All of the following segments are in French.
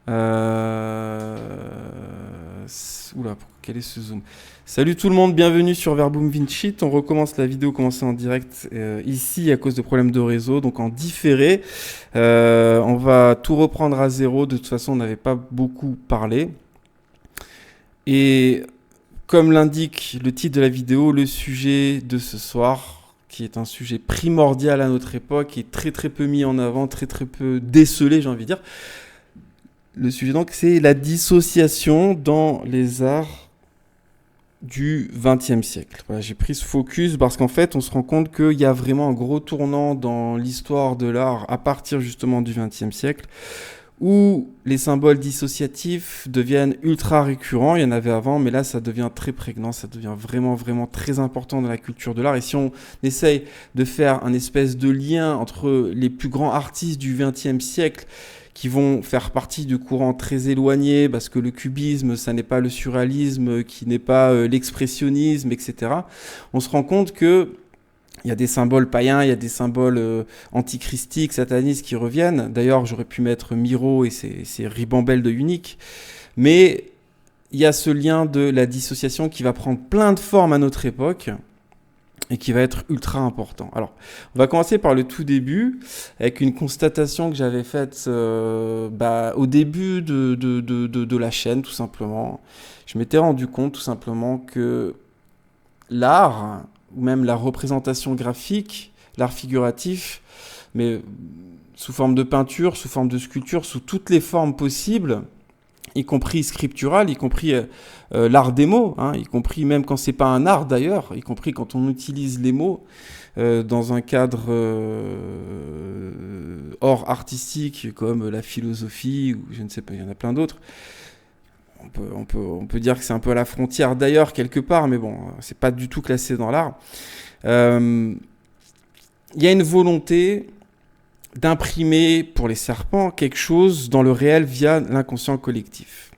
Oula, quel est ce zoom? Salut tout le monde, bienvenue sur Verbum Vincit. On recommence la vidéo commencée en direct ici à cause de problèmes de réseau, donc en différé. On va tout reprendre à zéro. De toute façon, on n'avait pas beaucoup parlé. Et comme l'indique le titre de la vidéo, le sujet de ce soir, qui est un sujet primordial à notre époque, et très très peu mis en avant, très très peu décelé, j'ai envie de dire. Le sujet donc, c'est la dissociation dans les arts du XXe siècle. Voilà, j'ai pris ce focus parce qu'en fait, on se rend compte qu'il y a vraiment un gros tournant dans l'histoire de l'art à partir justement du XXe siècle, où les symboles dissociatifs deviennent ultra récurrents. Il y en avait avant, mais là, ça devient très prégnant, ça devient vraiment, vraiment très important dans la culture de l'art. Et si on essaye de faire un espèce de lien entre les plus grands artistes du XXe siècle, qui vont faire partie de courants très éloignés, parce que le cubisme, ça n'est pas le surréalisme, qui n'est pas l'expressionnisme, etc. On se rend compte que il y a des symboles païens, il y a des symboles antichristiques, satanistes qui reviennent. D'ailleurs, j'aurais pu mettre Miro et ses ribambelles de Unique. Mais il y a ce lien de la dissociation qui va prendre plein de formes à notre époque et qui va être ultra important. Alors, on va commencer par le tout début, avec une constatation que j'avais faite au début de la chaîne, tout simplement. Je m'étais rendu compte, tout simplement, que l'art, ou même la représentation graphique, l'art figuratif, mais sous forme de peinture, sous forme de sculpture, sous toutes les formes possibles, y compris scriptural, y compris l'art des mots, hein, y compris même quand c'est pas un art d'ailleurs, y compris quand on utilise les mots dans un cadre hors artistique comme la philosophie ou je ne sais pas, il y en a plein d'autres. On peut dire que c'est un peu à la frontière d'ailleurs quelque part, mais bon, c'est pas du tout classé dans l'art. Il y a une volonté d'imprimer pour les serpents quelque chose dans le réel via l'inconscient collectif.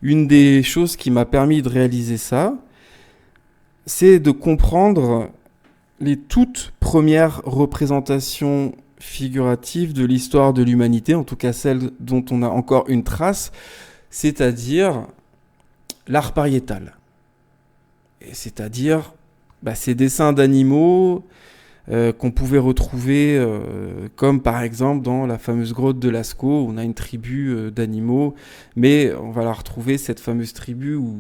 Une des choses qui m'a permis de réaliser ça, c'est de comprendre les toutes premières représentations figuratives de l'histoire de l'humanité, en tout cas celles dont on a encore une trace, c'est-à-dire l'art pariétal. Et c'est-à-dire ces dessins d'animaux qu'on pouvait retrouver comme par exemple dans la fameuse grotte de Lascaux, où on a une tribu d'animaux, mais on va la retrouver, cette fameuse tribu où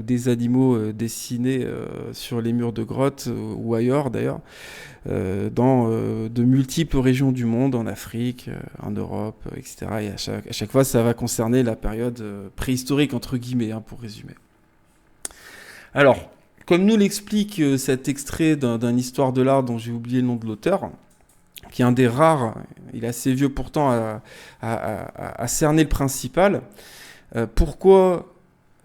des animaux dessinés sur les murs de grottes ou ailleurs d'ailleurs, dans de multiples régions du monde, en Afrique, en Europe, etc. Et à chaque fois, ça va concerner la période préhistorique, entre guillemets, hein, pour résumer. Alors, comme nous l'explique cet extrait d'un histoire de l'art dont j'ai oublié le nom de l'auteur, qui est un des rares, il est assez vieux pourtant à cerner le principal, pourquoi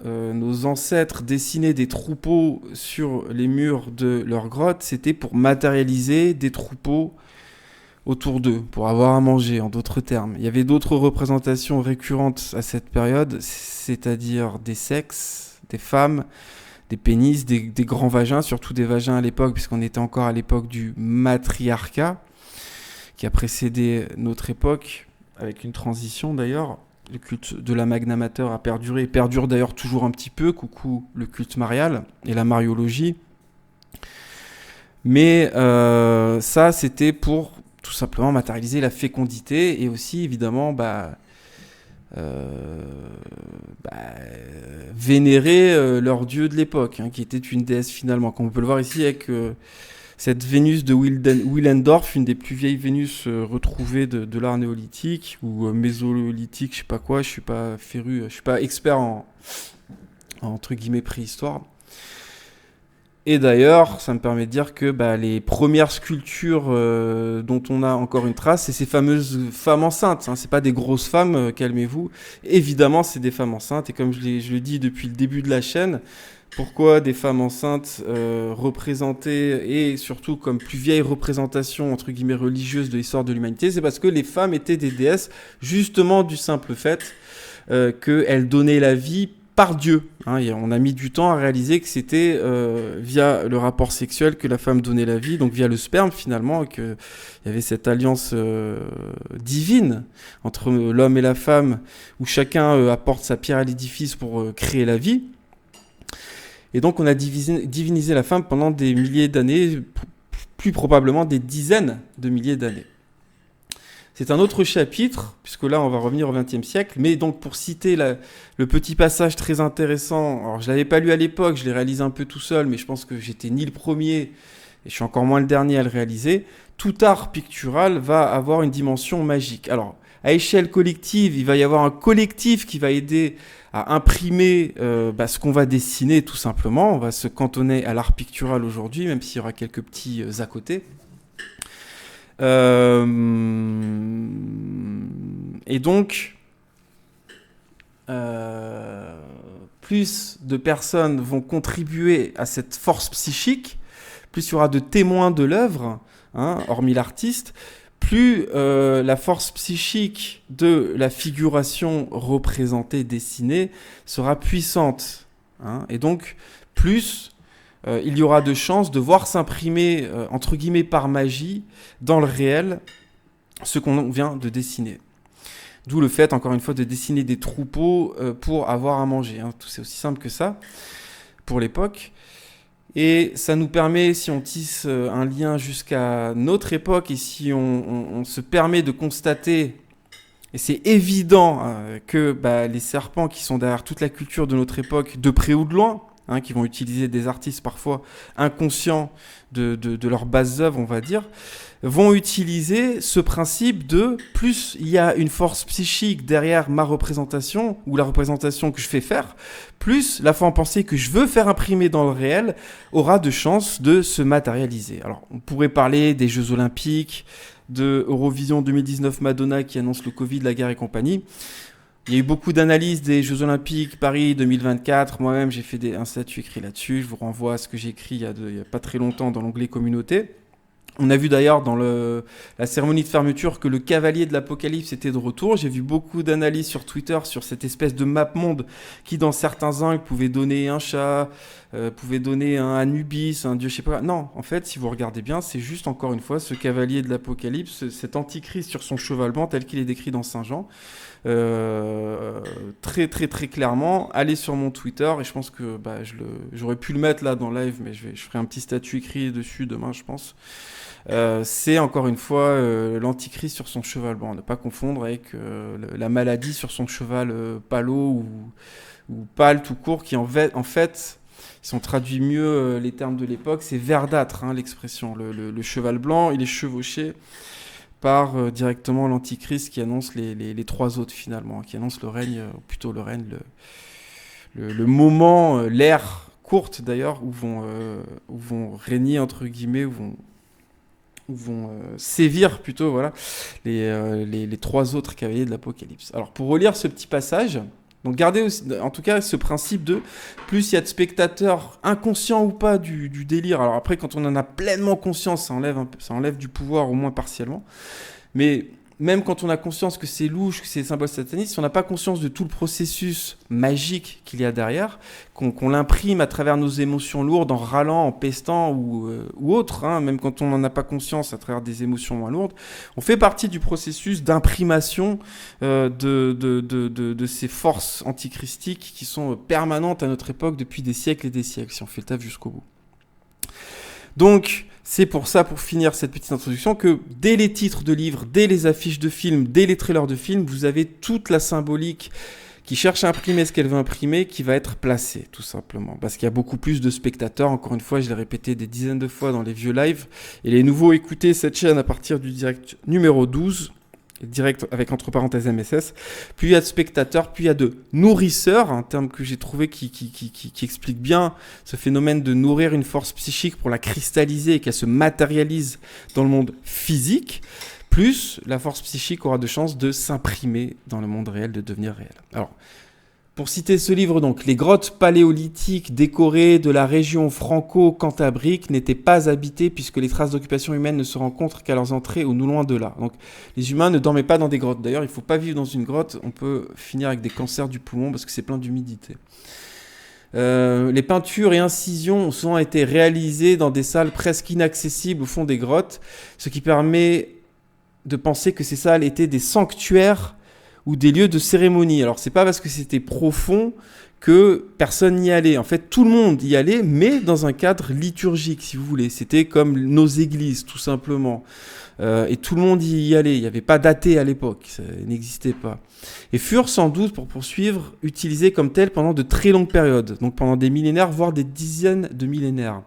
nos ancêtres dessinaient des troupeaux sur les murs de leur grotte, c'était pour matérialiser des troupeaux autour d'eux, pour avoir à manger, en d'autres termes. Il y avait d'autres représentations récurrentes à cette période, c'est-à-dire des sexes, des femmes, des pénis, des grands vagins, surtout des vagins à l'époque, puisqu'on était encore à l'époque du matriarcat, qui a précédé notre époque, avec une transition d'ailleurs. Le culte de la Magna Mater a perduré, et perdure d'ailleurs toujours un petit peu, coucou le culte marial et la mariologie. Mais ça, c'était pour tout simplement matérialiser la fécondité, et aussi évidemment vénérer leur dieu de l'époque, hein, qui était une déesse finalement, comme on peut le voir ici avec cette Vénus de Willendorf, une des plus vieilles Vénus retrouvées de l'art néolithique ou mésolithique, je sais pas quoi, je suis pas féru, je suis pas expert en entre guillemets préhistoire. Et d'ailleurs, ça me permet de dire que les premières sculptures dont on a encore une trace, c'est ces fameuses femmes enceintes. Hein. C'est pas des grosses femmes, calmez-vous. Évidemment, c'est des femmes enceintes. Et comme je le dis depuis le début de la chaîne, pourquoi des femmes enceintes représentées, et surtout comme plus vieille représentation entre guillemets religieuse de l'histoire de l'humanité, c'est parce que les femmes étaient des déesses justement du simple fait qu'elles donnaient la vie par Dieu. Et on a mis du temps à réaliser que c'était via le rapport sexuel que la femme donnait la vie, donc via le sperme finalement, qu'il y avait cette alliance divine entre l'homme et la femme, où chacun apporte sa pierre à l'édifice pour créer la vie. Et donc on a divinisé la femme pendant des milliers d'années, plus probablement des dizaines de milliers d'années. C'est un autre chapitre, puisque là on va revenir au XXe siècle, mais donc pour citer le petit passage très intéressant, alors je ne l'avais pas lu à l'époque, je l'ai réalisé un peu tout seul, mais je pense que j'étais ni le premier, et je suis encore moins le dernier à le réaliser, tout art pictural va avoir une dimension magique. Alors, à échelle collective, il va y avoir un collectif qui va aider à imprimer ce qu'on va dessiner tout simplement. On va se cantonner à l'art pictural aujourd'hui, même s'il y aura quelques petits à côté. Et donc, plus de personnes vont contribuer à cette force psychique, plus il y aura de témoins de l'œuvre, hormis l'artiste, plus la force psychique de la figuration représentée, dessinée, sera puissante. Et donc, plus il y aura de chances de voir s'imprimer, entre guillemets, par magie, dans le réel, ce qu'on vient de dessiner. D'où le fait, encore une fois, de dessiner des troupeaux pour avoir à manger. C'est aussi simple que ça, pour l'époque. Et ça nous permet, si on tisse un lien jusqu'à notre époque, et si on se permet de constater, et c'est évident que les serpents qui sont derrière toute la culture de notre époque, de près ou de loin, qui vont utiliser des artistes parfois inconscients de leurs bases œuvres, on va dire, vont utiliser ce principe de plus il y a une force psychique derrière ma représentation ou la représentation que je fais faire, plus la foi en pensée que je veux faire imprimer dans le réel aura de chances de se matérialiser. Alors on pourrait parler des Jeux Olympiques, de Eurovision 2019 Madonna qui annonce le Covid, la guerre et compagnie. Il y a eu beaucoup d'analyses des Jeux Olympiques Paris 2024. Moi-même, j'ai fait un statut écrit là-dessus. Je vous renvoie à ce que j'ai écrit il y a pas très longtemps dans l'onglet Communauté. On a vu d'ailleurs dans la cérémonie de fermeture que le cavalier de l'Apocalypse était de retour. J'ai vu beaucoup d'analyses sur Twitter sur cette espèce de map monde qui, dans certains angles, pouvait donner un chat, pouvait donner un Anubis, un dieu, je sais pas. Non, en fait, si vous regardez bien, c'est juste encore une fois ce cavalier de l'Apocalypse, cet antichrist sur son cheval blanc tel qu'il est décrit dans Saint Jean. Très très très clairement, allez sur mon Twitter et je pense que j'aurais pu le mettre là dans le live, mais je ferai un petit statut écrit dessus demain, je pense. C'est encore une fois l'antichrist sur son cheval blanc, ne pas confondre avec la maladie sur son cheval palo ou pâle tout court, qui en fait, si on traduit mieux les termes de l'époque, c'est verdâtre, l'expression. Le cheval blanc, il est chevauché par directement l'antichrist qui annonce les trois autres finalement, qui annonce le règne, plutôt le règne, le moment, l'ère courte d'ailleurs, où vont régner entre guillemets, où vont sévir plutôt, voilà, les trois autres cavaliers de l'Apocalypse. Alors pour relire ce petit passage, donc gardez aussi, en tout cas ce principe de plus il y a de spectateurs inconscients ou pas du délire. Alors après, quand on en a pleinement conscience, ça enlève du pouvoir au moins partiellement. Mais même quand on a conscience que c'est louche, que c'est des symboles satanistes, si on n'a pas conscience de tout le processus magique qu'il y a derrière, qu'on l'imprime à travers nos émotions lourdes, en râlant, en pestant ou autre, même quand on n'en a pas conscience à travers des émotions moins lourdes, on fait partie du processus d'imprimation de ces forces antichristiques qui sont permanentes à notre époque depuis des siècles et des siècles, si on fait le taf jusqu'au bout. Donc, c'est pour ça, pour finir cette petite introduction, que dès les titres de livres, dès les affiches de films, dès les trailers de films, vous avez toute la symbolique qui cherche à imprimer ce qu'elle veut imprimer, qui va être placée, tout simplement. Parce qu'il y a beaucoup plus de spectateurs. Encore une fois, je l'ai répété des dizaines de fois dans les vieux lives. Et les nouveaux, écoutez cette chaîne à partir du direct numéro 12, direct avec entre parenthèses MSS. Plus il y a de spectateurs, plus il y a de nourrisseurs, un terme que j'ai trouvé qui explique bien ce phénomène de nourrir une force psychique pour la cristalliser et qu'elle se matérialise dans le monde physique, plus la force psychique aura de chances de s'imprimer dans le monde réel, de devenir réel. Alors, Pour citer ce livre, donc, les grottes paléolithiques décorées de la région franco-cantabrique n'étaient pas habitées puisque les traces d'occupation humaine ne se rencontrent qu'à leurs entrées ou non loin de là. Donc, les humains ne dormaient pas dans des grottes. D'ailleurs, il ne faut pas vivre dans une grotte. On peut finir avec des cancers du poumon parce que c'est plein d'humidité. Les peintures et incisions ont souvent été réalisées dans des salles presque inaccessibles au fond des grottes, ce qui permet de penser que ces salles étaient des sanctuaires ou des lieux de cérémonie. Alors, c'est pas parce que c'était profond que personne n'y allait. En fait, tout le monde y allait, mais dans un cadre liturgique, si vous voulez. C'était comme nos églises, tout simplement. Et tout le monde y allait. Il n'y avait pas d'athées à l'époque. Ça n'existait pas. Et furent sans doute, pour poursuivre, utilisés comme tels pendant de très longues périodes. Donc pendant des millénaires, voire des dizaines de millénaires.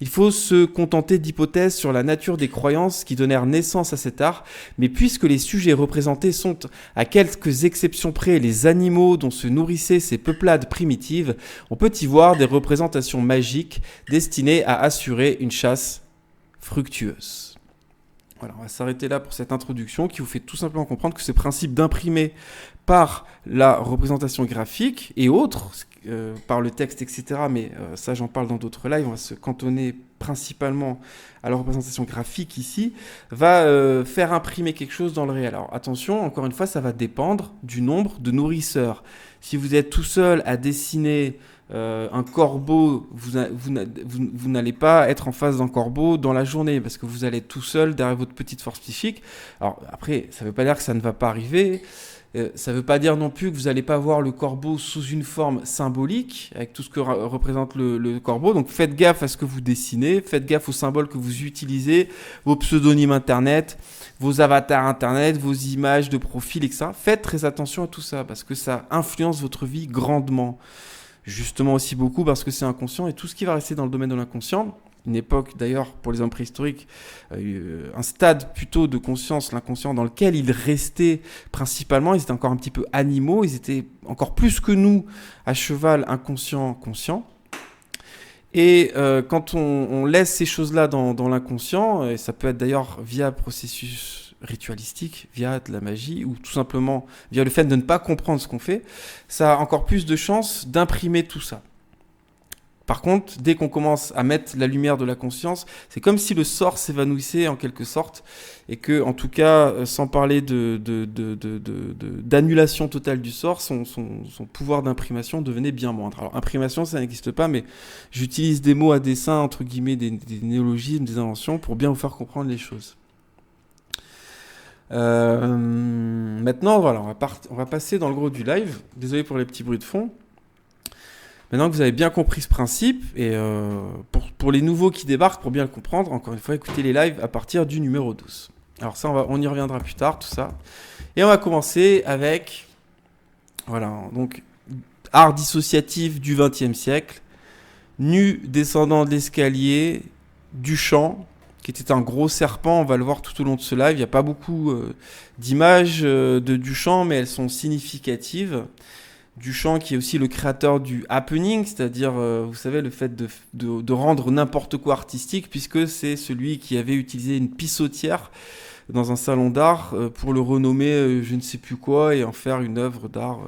Il faut se contenter d'hypothèses sur la nature des croyances qui donnèrent naissance à cet art, mais puisque les sujets représentés sont, à quelques exceptions près, les animaux dont se nourrissaient ces peuplades primitives, on peut y voir des représentations magiques destinées à assurer une chasse fructueuse. Voilà, on va s'arrêter là pour cette introduction qui vous fait tout simplement comprendre que ce principe d'imprimer par la représentation graphique et autres, par le texte, etc., mais ça j'en parle dans d'autres lives, on va se cantonner principalement à la représentation graphique ici, va faire imprimer quelque chose dans le réel. Alors attention, encore une fois, ça va dépendre du nombre de nourrisseurs. Si vous êtes tout seul à dessiner un corbeau, vous n'allez pas être en face d'un corbeau dans la journée parce que vous allez être tout seul derrière votre petite force psychique. Alors après, ça ne veut pas dire que ça ne va pas arriver. Ça ne veut pas dire non plus que vous n'allez pas voir le corbeau sous une forme symbolique, avec tout ce que représente le corbeau. Donc faites gaffe à ce que vous dessinez, faites gaffe aux symboles que vous utilisez, vos pseudonymes internet, vos avatars internet, vos images de profil, etc. Faites très attention à tout ça, parce que ça influence votre vie grandement. Justement aussi beaucoup parce que c'est inconscient, et tout ce qui va rester dans le domaine de l'inconscient, une époque d'ailleurs pour les hommes préhistoriques, un stade plutôt de conscience, l'inconscient, dans lequel ils restaient principalement, ils étaient encore un petit peu animaux, ils étaient encore plus que nous à cheval inconscient, conscient. Et quand on laisse ces choses-là dans l'inconscient, et ça peut être d'ailleurs via processus ritualistique, via de la magie, ou tout simplement via le fait de ne pas comprendre ce qu'on fait, ça a encore plus de chances d'imprimer tout ça. Par contre, dès qu'on commence à mettre la lumière de la conscience, c'est comme si le sort s'évanouissait en quelque sorte, et que, en tout cas, sans parler d'annulation totale du sort, son pouvoir d'imprimation devenait bien moindre. Alors, imprimation, ça n'existe pas, mais j'utilise des mots à dessein, entre guillemets, des néologismes, des inventions, pour bien vous faire comprendre les choses. Maintenant, voilà, on va passer dans le gros du live. Désolé pour les petits bruits de fond. Maintenant que vous avez bien compris ce principe, et pour les nouveaux qui débarquent, pour bien le comprendre, encore une fois, écoutez les lives à partir du numéro 12. Alors ça, on y reviendra plus tard, tout ça. Et on va commencer avec, voilà, donc, art dissociatif du XXe siècle, nu descendant de l'escalier, Duchamp, qui était un gros serpent, on va le voir tout au long de ce live. Il n'y a pas beaucoup d'images de Duchamp, mais elles sont significatives. Duchamp qui est aussi le créateur du happening, c'est-à-dire, vous savez, le fait de rendre n'importe quoi artistique, puisque c'est celui qui avait utilisé une pissotière dans un salon d'art pour le renommer je ne sais plus quoi et en faire une œuvre d'art.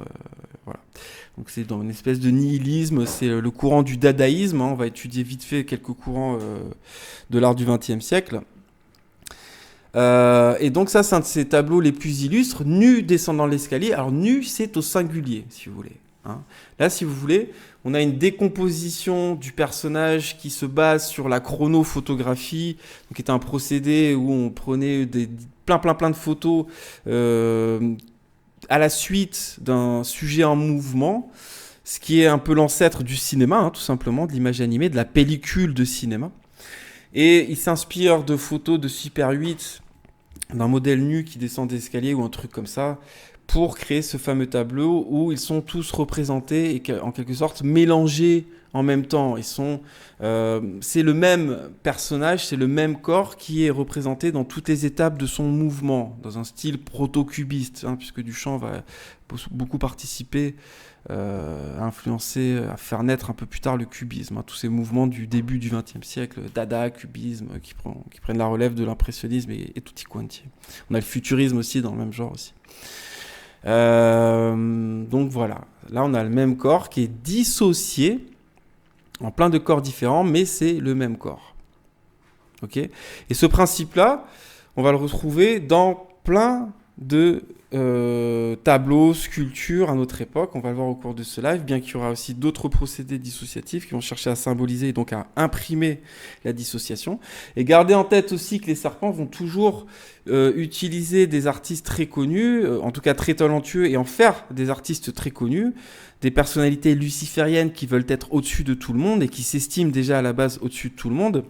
Voilà. Donc c'est dans une espèce de nihilisme, c'est le courant du dadaïsme, hein. On va étudier vite fait quelques courants de l'art du XXe siècle. Et donc ça, c'est un de ces tableaux les plus illustres, nu descendant l'escalier. Alors nu, c'est au singulier, si vous voulez. Hein. Là, si vous voulez, on a une décomposition du personnage qui se base sur la chronophotographie, qui est un procédé où on prenait plein de photos à la suite d'un sujet en mouvement, ce qui est un peu l'ancêtre du cinéma, hein, tout simplement, de l'image animée, de la pellicule de cinéma. Et il s'inspire de photos de Super 8, d'un modèle nu qui descend des escaliers ou un truc comme ça, pour créer ce fameux tableau où ils sont tous représentés et en quelque sorte mélangés en même temps. C'est le même personnage, c'est le même corps qui est représenté dans toutes les étapes de son mouvement, dans un style proto-cubiste, hein, puisque Duchamp va beaucoup participer à influencer, à faire naître un peu plus tard le cubisme, hein, tous ces mouvements du début du XXe siècle, Dada, cubisme, qui prennent la relève de l'impressionnisme et tutti quanti. On a le futurisme aussi dans le même genre aussi. Donc voilà, là on a le même corps qui est dissocié en plein de corps différents, mais c'est le même corps. Ok ? Et ce principe-là, on va le retrouver dans plein de tableaux, sculptures à notre époque. On va le voir au cours de ce live, bien qu'il y aura aussi d'autres procédés dissociatifs qui vont chercher à symboliser et donc à imprimer la dissociation. Et gardez en tête aussi que les serpents vont toujours utiliser des artistes très connus, en tout cas très talentueux, et en faire des artistes très connus, des personnalités lucifériennes qui veulent être au-dessus de tout le monde et qui s'estiment déjà à la base au-dessus de tout le monde.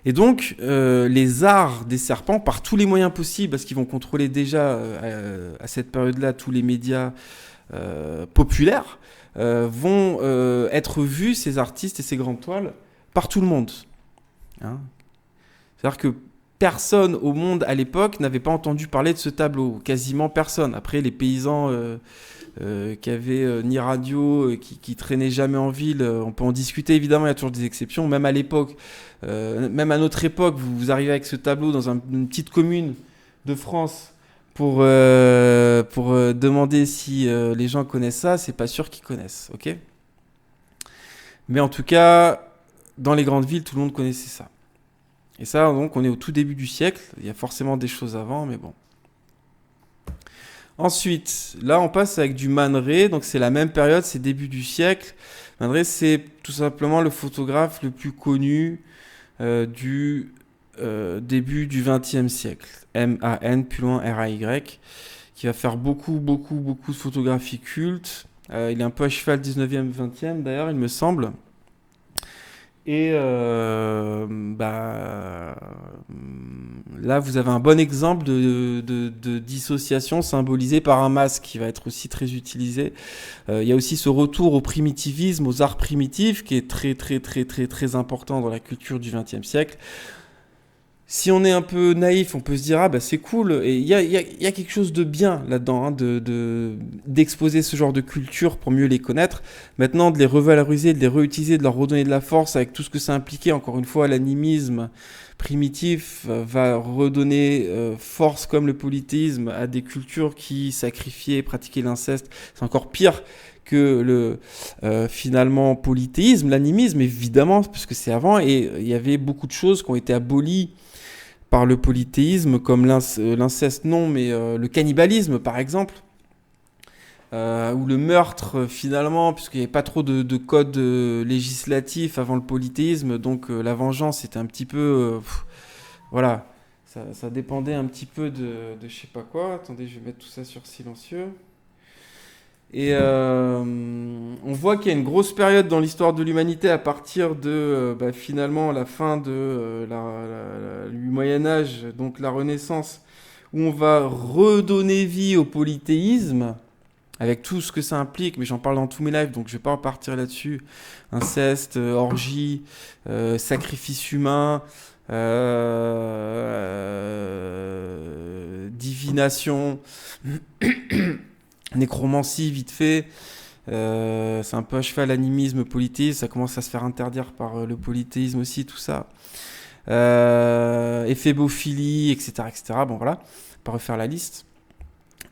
Et donc, les arts des serpents, par tous les moyens possibles, parce qu'ils vont contrôler déjà à cette période-là tous les médias populaires, vont être vus, ces artistes et ces grandes toiles, par tout le monde. Hein ? C'est-à-dire que personne au monde à l'époque n'avait pas entendu parler de ce tableau, quasiment personne. Après, les paysans qui avaient ni radio, qui traînaient jamais en ville, on peut en discuter évidemment, il y a toujours des exceptions, même à l'époque, même à notre époque, vous arrivez avec ce tableau dans une petite commune de France pour demander si les gens connaissent ça, c'est pas sûr qu'ils connaissent, ok ? Mais en tout cas, dans les grandes villes, tout le monde connaissait ça. Et ça, donc, on est au tout début du siècle, il y a forcément des choses avant, mais bon. Ensuite, là, on passe avec du Man Ray, donc c'est la même période, c'est début du siècle. Man Ray, c'est tout simplement le photographe le plus connu du début du XXe siècle. M-A-N, plus loin R-A-Y, qui va faire beaucoup de photographies cultes. Il est un peu à cheval 19e, 20e d'ailleurs, il me semble. Et là, vous avez un bon exemple de dissociation symbolisée par un masque qui va être aussi très utilisé. Il y a aussi ce retour au primitivisme, aux arts primitifs, qui est très important dans la culture du XXe siècle. Si on est un peu naïf, on peut se dire ah bah c'est cool, et il y a quelque chose de bien là-dedans, hein, d'exposer ce genre de culture pour mieux les connaître. Maintenant, de les revaloriser, de les réutiliser, de leur redonner de la force avec tout ce que ça impliquait. Encore une fois, l'animisme primitif va redonner force comme le polythéisme à des cultures qui sacrifiaient, pratiquaient l'inceste. C'est encore pire que le finalement polythéisme, l'animisme évidemment, puisque c'est avant, et il y avait beaucoup de choses qui ont été abolies par le polythéisme, comme l'inceste non, mais le cannibalisme par exemple, ou le meurtre finalement, puisqu'il n'y avait pas trop de code législatif avant le polythéisme, donc la vengeance était un petit peu... voilà, ça dépendait un petit peu de je sais pas quoi. Attendez, je vais mettre tout ça sur silencieux. Et on voit qu'il y a une grosse période dans l'histoire de l'humanité à partir de finalement la fin de du Moyen-Âge, donc la Renaissance, où on va redonner vie au polythéisme, avec tout ce que ça implique, mais j'en parle dans tous mes lives, donc je ne vais pas repartir là-dessus. Inceste, orgie, sacrifice humain, divination... Nécromancie, vite fait, c'est un peu à cheval animisme, polythéisme, ça commence à se faire interdire par le polythéisme aussi, tout ça. Éphébophilie, etc., etc. Bon voilà, pas refaire la liste.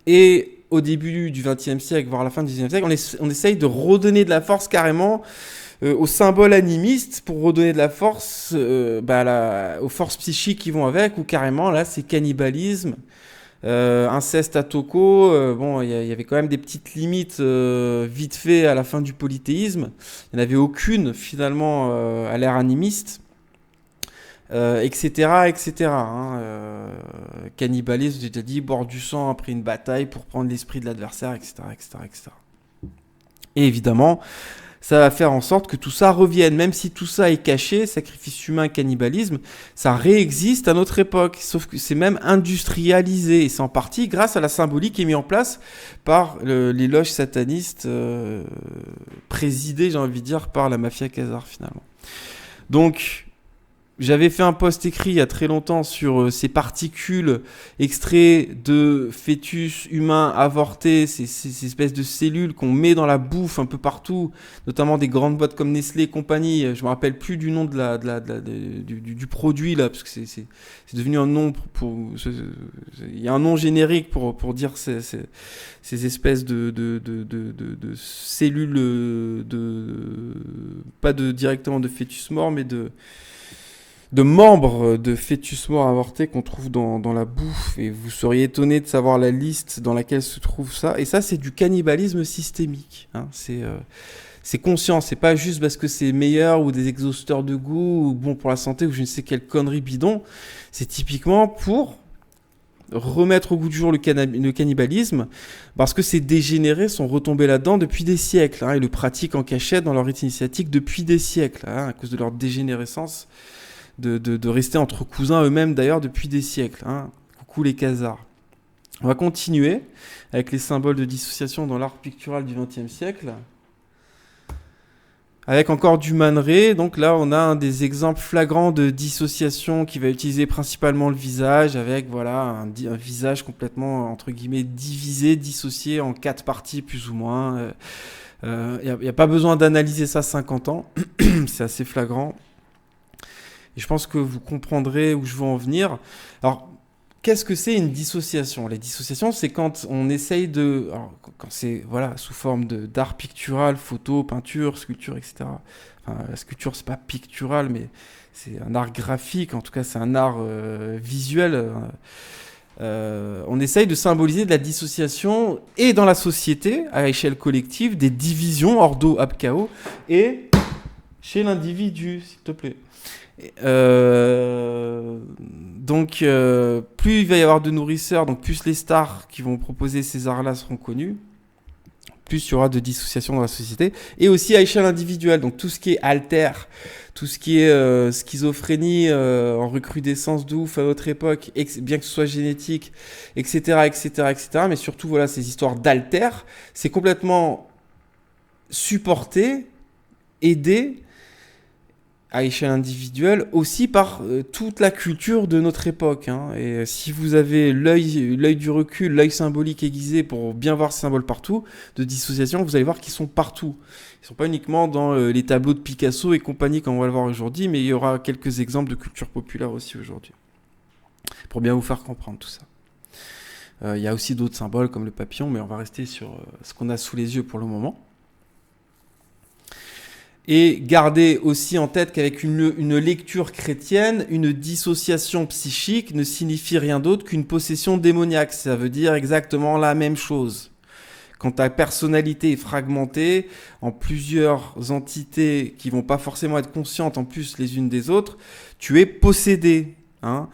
Et au début du XXe siècle, voire à la fin du XIXe siècle, on essaye de redonner de la force carrément au symbole animiste pour redonner de la force aux forces psychiques qui vont avec, ou carrément là c'est cannibalisme. Inceste à Toko, bon, il y avait quand même des petites limites vite fait à la fin du polythéisme. Il n'y en avait aucune finalement à l'ère animiste, etc., etc. Hein, cannibalisme, j'ai déjà dit, boire du sang après une bataille pour prendre l'esprit de l'adversaire, etc., etc., etc. Et évidemment, ça va faire en sorte que tout ça revienne, même si tout ça est caché, sacrifice humain, cannibalisme, ça réexiste à notre époque, sauf que c'est même industrialisé, et c'est en partie grâce à la symbolique qui est mise en place par les loges satanistes présidées, j'ai envie de dire, par la mafia khazare finalement. Donc, J'avais fait un post écrit il y a très longtemps sur ces particules extraits de fœtus humains avortés, ces espèces de cellules qu'on met dans la bouffe un peu partout, notamment des grandes boîtes comme Nestlé et compagnie. Je me rappelle plus du nom du produit là, parce que c'est devenu un nom il y a un nom générique pour dire ces espèces de cellules pas directement de fœtus morts, mais de membres de fœtus morts avortés qu'on trouve dans la bouffe, et vous seriez étonné de savoir la liste dans laquelle se trouve ça. Et ça, c'est du cannibalisme systémique. Hein. C'est conscient, c'est pas juste parce que c'est meilleur ou des exhausteurs de goût ou bon pour la santé ou je ne sais quelle connerie bidon. C'est typiquement pour remettre au goût du jour le cannibalisme, parce que ces dégénérés sont retombés là-dedans depuis des siècles, hein, et le pratiquent en cachette dans leur rite initiatique depuis des siècles, hein, à cause de leur dégénérescence, de rester entre cousins eux-mêmes d'ailleurs depuis des siècles. Hein. Coucou les Khazars. On va continuer avec les symboles de dissociation dans l'art pictural du XXe siècle. Avec encore du Man Ray. Donc là, on a un des exemples flagrants de dissociation qui va utiliser principalement le visage, avec voilà, un visage complètement, entre guillemets, divisé, dissocié en 4 parties plus ou moins. Il n'y a pas besoin d'analyser ça 50 ans. C'est assez flagrant. Et je pense que vous comprendrez où je veux en venir. Alors, qu'est-ce que c'est une dissociation ? Les dissociations, c'est quand on essaye de... Alors, quand c'est voilà, sous forme d'art pictural, photo, peinture, sculpture, etc. Enfin, la sculpture, c'est pas pictural, mais c'est un art graphique. En tout cas, c'est un art visuel. On essaye de symboliser de la dissociation et dans la société, à échelle collective, des divisions ordo ab chao, et chez l'individu, s'il te plaît. Donc plus il va y avoir de nourrisseurs, donc plus les stars qui vont proposer ces arts-là seront connus, plus il y aura de dissociation dans la société, et aussi à échelle individuelle, donc tout ce qui est alter, tout ce qui est schizophrénie en recrudescence de ouf à notre époque, bien que ce soit génétique, etc., mais surtout voilà, ces histoires d'alter, c'est complètement supporté, aidé, à échelle individuelle, aussi par toute la culture de notre époque. Hein. Et si vous avez l'œil du recul, l'œil symbolique aiguisé pour bien voir ces symboles partout, de dissociation, vous allez voir qu'ils sont partout. Ils ne sont pas uniquement dans les tableaux de Picasso et compagnie, comme on va le voir aujourd'hui, mais il y aura quelques exemples de culture populaire aussi aujourd'hui, pour bien vous faire comprendre tout ça. Il y a aussi d'autres symboles comme le papillon, mais on va rester sur ce qu'on a sous les yeux pour le moment. Et gardez aussi en tête qu'avec une lecture chrétienne, une dissociation psychique ne signifie rien d'autre qu'une possession démoniaque. Ça veut dire exactement la même chose. Quand ta personnalité est fragmentée en plusieurs entités qui vont pas forcément être conscientes en plus les unes des autres, tu es possédé. Hein.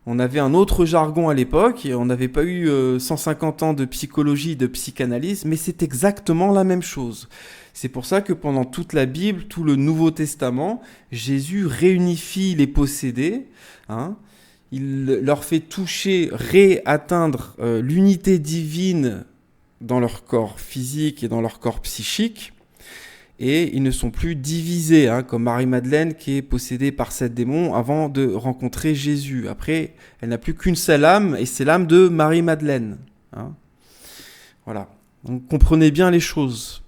On avait un autre jargon à l'époque, et on n'avait pas eu 150 ans de psychologie, de psychanalyse, mais c'est exactement la même chose. C'est pour ça que pendant toute la Bible, tout le Nouveau Testament, Jésus réunifie les possédés. Hein. Il leur fait toucher, réatteindre l'unité divine dans leur corps physique et dans leur corps psychique. Et ils ne sont plus divisés, hein, comme Marie-Madeleine qui est possédée par 7 démons avant de rencontrer Jésus. Après, elle n'a plus qu'une seule âme, et c'est l'âme de Marie-Madeleine. Hein. Voilà. Donc comprenez bien les choses.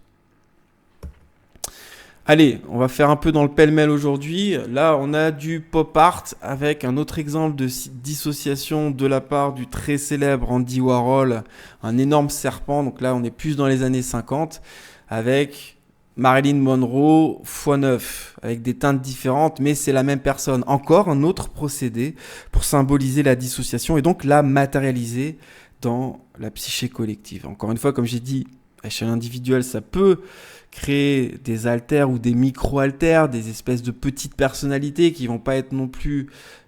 Allez, on va faire un peu dans le pêle-mêle aujourd'hui. Là, on a du pop art avec un autre exemple de dissociation de la part du très célèbre Andy Warhol, un énorme serpent. Donc là, on est plus dans les années 50, avec Marilyn Monroe x9, avec des teintes différentes, mais c'est la même personne. Encore un autre procédé pour symboliser la dissociation et donc la matérialiser dans la psyché collective. Encore une fois, comme j'ai dit, à échelle individuelle, ça peut créer des alters ou des micro-alters, des espèces de petites personnalités qui vont pas être non plus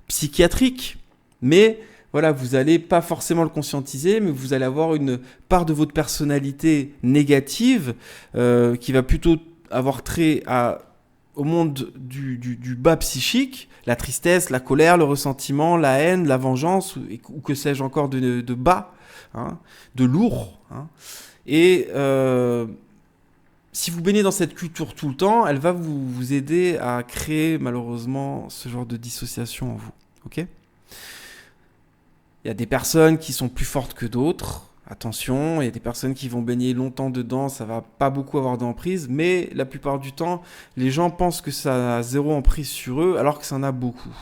psychiatriques, mais voilà, vous allez pas forcément le conscientiser, mais vous allez avoir une part de votre personnalité négative qui va plutôt avoir trait au monde du bas psychique, la tristesse, la colère, le ressentiment, la haine, la vengeance, ou que sais-je encore de bas, hein, de lourd. Hein. Et si vous baignez dans cette culture tout le temps, elle va vous aider à créer malheureusement ce genre de dissociation en vous. Ok ? Il y a des personnes qui sont plus fortes que d'autres. Attention, il y a des personnes qui vont baigner longtemps dedans, ça va pas beaucoup avoir d'emprise, mais la plupart du temps, les gens pensent que ça a zéro emprise sur eux, alors que ça en a beaucoup.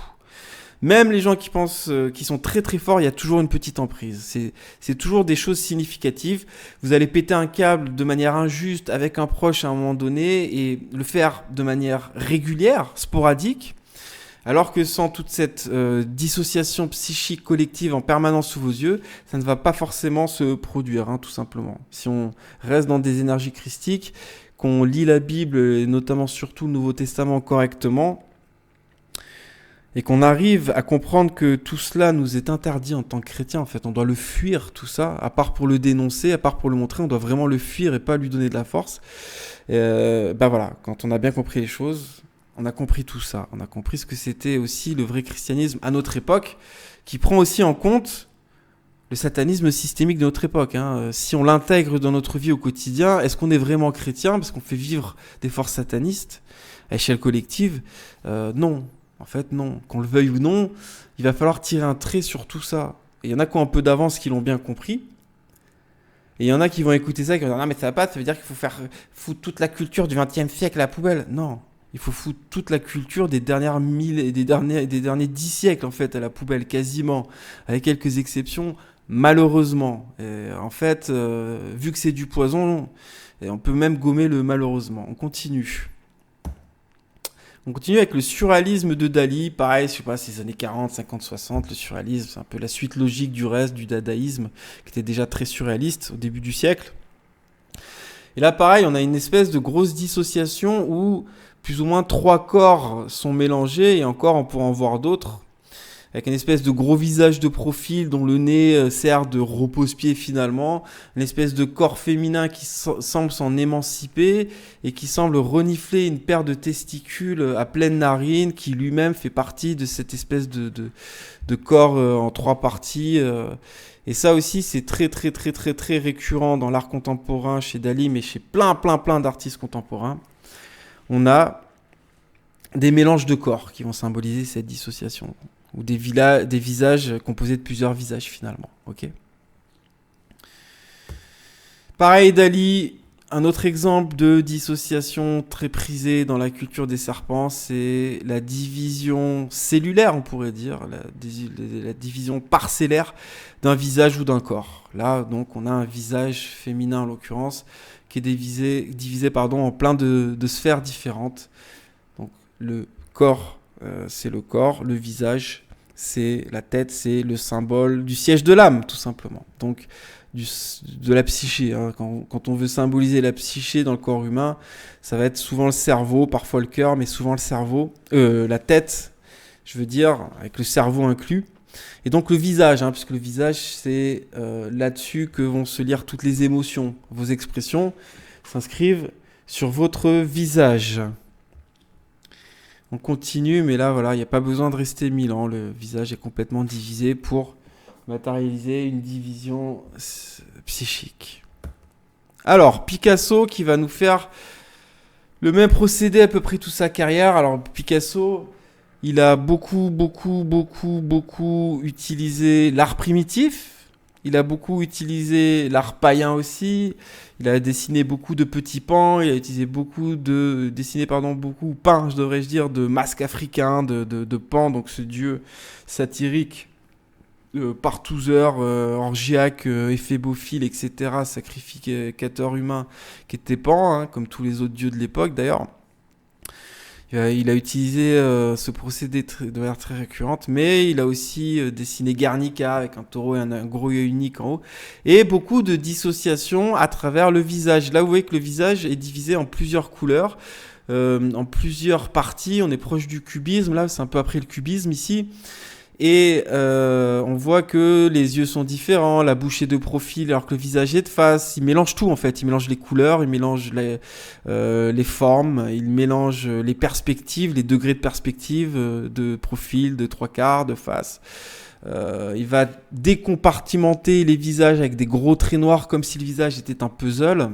Même les gens qui pensent qu'ils sont très très forts, il y a toujours une petite emprise. C'est toujours des choses significatives. Vous allez péter un câble de manière injuste avec un proche à un moment donné et le faire de manière régulière, sporadique. Alors que sans toute cette dissociation psychique collective en permanence sous vos yeux, ça ne va pas forcément se produire, tout simplement. Si on reste dans des énergies christiques, qu'on lit la Bible, et notamment surtout le Nouveau Testament correctement, et qu'on arrive à comprendre que tout cela nous est interdit en tant que chrétien, en fait, on doit le fuir, tout ça, à part pour le dénoncer, à part pour le montrer, on doit vraiment le fuir et pas lui donner de la force. Voilà, quand on a bien compris les choses, on a compris tout ça, on a compris ce que c'était aussi le vrai christianisme à notre époque, qui prend aussi en compte le satanisme systémique de notre époque. Si on l'intègre dans notre vie au quotidien, est-ce qu'on est vraiment chrétien parce qu'on fait vivre des forces satanistes à échelle collective ? Non. En fait, non. Qu'on le veuille ou non, il va falloir tirer un trait sur tout ça. Et il y en a qui ont un peu d'avance, qui l'ont bien compris. Et il y en a qui vont écouter ça et qui vont dire « Non, mais ça va pas, ça veut dire qu'il faut faire foutre toute la culture du XXe siècle à la poubelle. » Non. Il faut foutre toute la culture des derniers 10 siècles, en fait, à la poubelle, quasiment. Avec quelques exceptions, malheureusement. Et en fait, vu que c'est du poison, on peut même gommer le malheureusement. On continue. On continue avec le surréalisme de Dali. Pareil, je sais pas, c'est les années 40, 50, 60. Le surréalisme, c'est un peu la suite logique du reste, du dadaïsme, qui était déjà très surréaliste au début du siècle. Et là, pareil, on a une espèce de grosse dissociation où plus ou moins 3 corps sont mélangés, et encore, on pourra en voir d'autres, avec une espèce de gros visage de profil dont le nez sert de repose-pied finalement, une espèce de corps féminin qui semble s'en émanciper et qui semble renifler une paire de testicules à pleine narine, qui lui-même fait partie de cette espèce de corps en 3 parties. Et ça aussi, c'est très très très très très récurrent dans l'art contemporain chez Dali, mais chez plein d'artistes contemporains. On a des mélanges de corps qui vont symboliser cette dissociation, ou des visages composés de plusieurs visages finalement. Ok. Pareil, Dali, un autre exemple de dissociation très prisé dans la culture des serpents, c'est la division cellulaire, on pourrait dire, la division parcellaire d'un visage ou d'un corps. Là, donc, on a un visage féminin en l'occurrence, qui est divisé en plein de sphères différentes. Donc, le corps, c'est le corps, le visage, c'est la tête, c'est le symbole du siège de l'âme, tout simplement. Donc, de la psyché. Quand on veut symboliser la psyché dans le corps humain, ça va être souvent le cerveau, parfois le cœur, mais souvent le cerveau, la tête, je veux dire, avec le cerveau inclus. Et donc le visage, puisque le visage, c'est là-dessus que vont se lire toutes les émotions. Vos expressions s'inscrivent sur votre visage. On continue, mais là, voilà, il n'y a pas besoin de rester 1000 ans. Le visage est complètement divisé pour matérialiser une division psychique. Alors, Picasso qui va nous faire le même procédé à peu près toute sa carrière. Alors, Picasso, il a beaucoup utilisé l'art primitif. Il a beaucoup utilisé l'art païen aussi. Il a dessiné beaucoup de petits pans. Il a utilisé beaucoup de masques africains, de pans. Donc, ce dieu satirique, partouzeur, orgiaque, éphébophile, etc., sacrificateur humain, qui était Pan, comme tous les autres dieux de l'époque d'ailleurs. Il a utilisé ce procédé de manière très récurrente, mais il a aussi dessiné Guernica avec un taureau et un gros œil unique en haut, et beaucoup de dissociation à travers le visage. Là, vous voyez que le visage est divisé en plusieurs couleurs, en plusieurs parties. On est proche du cubisme, là, c'est un peu après le cubisme ici. Et on voit que les yeux sont différents, la bouche est de profil alors que le visage est de face. Il mélange tout en fait, il mélange les couleurs, il mélange les formes, il mélange les perspectives, les degrés de perspective, de profil, de 3/4, de face. Il va décompartimenter les visages avec des gros traits noirs comme si le visage était un puzzle.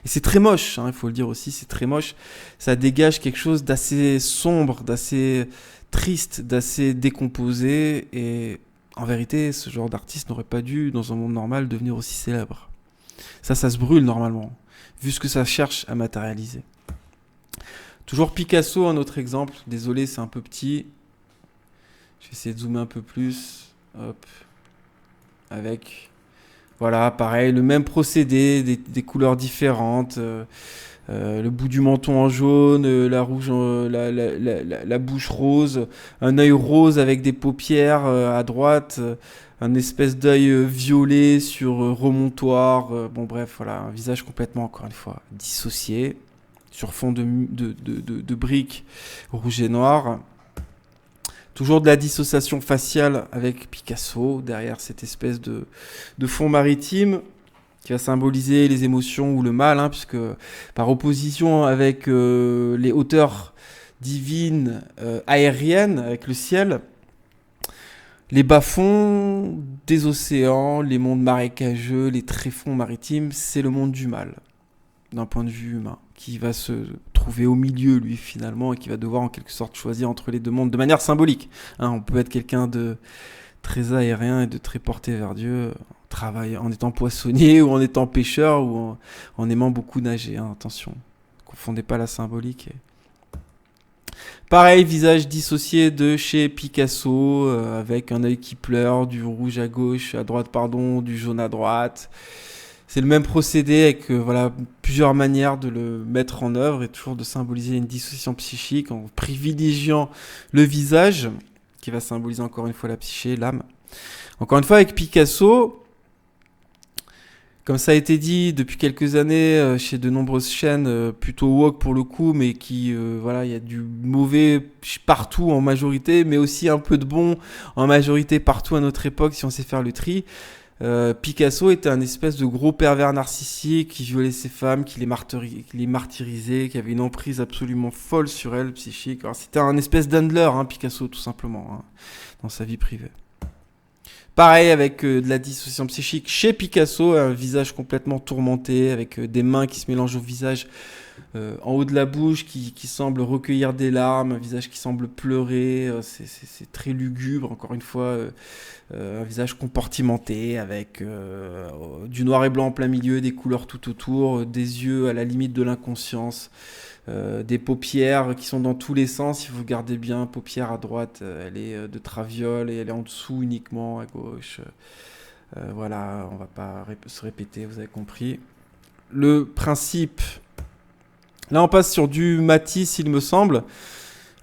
Et c'est très moche, il faut le dire aussi, c'est très moche. Ça dégage quelque chose d'assez sombre, d'assez triste, d'assez décomposé. Et en vérité, ce genre d'artiste n'aurait pas dû, dans un monde normal, devenir aussi célèbre. Ça se brûle normalement, vu ce que ça cherche à matérialiser. Toujours Picasso, un autre exemple. Désolé, c'est un peu petit. Je vais essayer de zoomer un peu plus. Hop. Avec... Voilà, pareil, le même procédé, des couleurs différentes. Le bout du menton en jaune, la bouche rose, un œil rose avec des paupières à droite, un espèce d'œil violet sur remontoir. Bon bref, voilà, un visage complètement, encore une fois, dissocié, sur fond de briques rouge et noir. Toujours de la dissociation faciale avec Picasso, derrière cette espèce de fond maritime qui va symboliser les émotions ou le mal, puisque par opposition avec les hauteurs divines aériennes, avec le ciel, les bas-fonds des océans, les mondes marécageux, les tréfonds maritimes, c'est le monde du mal, d'un point de vue humain, qui va se trouver au milieu, lui, finalement, et qui va devoir en quelque sorte choisir entre les deux mondes de manière symbolique. On peut être quelqu'un de très aérien et de très porté vers Dieu, en étant poissonnier ou en étant pêcheur ou en aimant beaucoup nager. Attention, ne confondez pas la symbolique. Pareil, visage dissocié de chez Picasso, avec un œil qui pleure, du rouge à gauche, à droite, pardon, du jaune à droite. C'est le même procédé avec plusieurs manières de le mettre en œuvre et toujours de symboliser une dissociation psychique en privilégiant le visage qui va symboliser encore une fois la psyché, l'âme. Encore une fois avec Picasso, comme ça a été dit depuis quelques années chez de nombreuses chaînes plutôt woke pour le coup, mais qui il y a du mauvais partout en majorité, mais aussi un peu de bon en majorité partout à notre époque si on sait faire le tri. Picasso était un espèce de gros pervers narcissique qui violait ses femmes, qui les martyrisait, qui avait une emprise absolument folle sur elles, psychique. Alors, c'était un espèce d'handler, Picasso, tout simplement, dans sa vie privée. Pareil avec de la dissociation psychique chez Picasso, un visage complètement tourmenté, avec des mains qui se mélangent au visage en haut de la bouche, qui semble recueillir des larmes, un visage qui semble pleurer, c'est très lugubre, encore une fois, un visage compartimenté, avec du noir et blanc en plein milieu, des couleurs tout autour, des yeux à la limite de l'inconscience, des paupières qui sont dans tous les sens, si vous regardez bien, paupière à droite, elle est de traviole et elle est en dessous uniquement, à gauche. Voilà, on va pas se répéter, vous avez compris. Le principe... Là, on passe sur du Matisse, il me semble,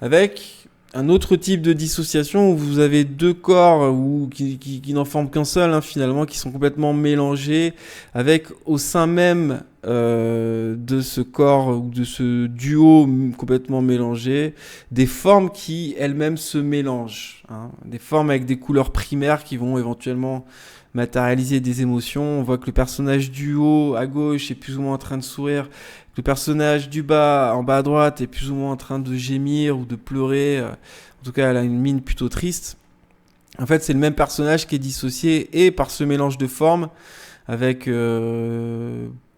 avec un autre type de dissociation où vous avez deux corps qui n'en forment qu'un seul, finalement, qui sont complètement mélangés, avec au sein même de ce corps ou de ce duo complètement mélangé, des formes qui elles-mêmes se mélangent. Des formes avec des couleurs primaires qui vont éventuellement matérialiser des émotions. On voit que le personnage du haut à gauche est plus ou moins en train de sourire. Le personnage du bas, en bas à droite, est plus ou moins en train de gémir ou de pleurer. En tout cas, elle a une mine plutôt triste. En fait, c'est le même personnage qui est dissocié et par ce mélange de formes, avec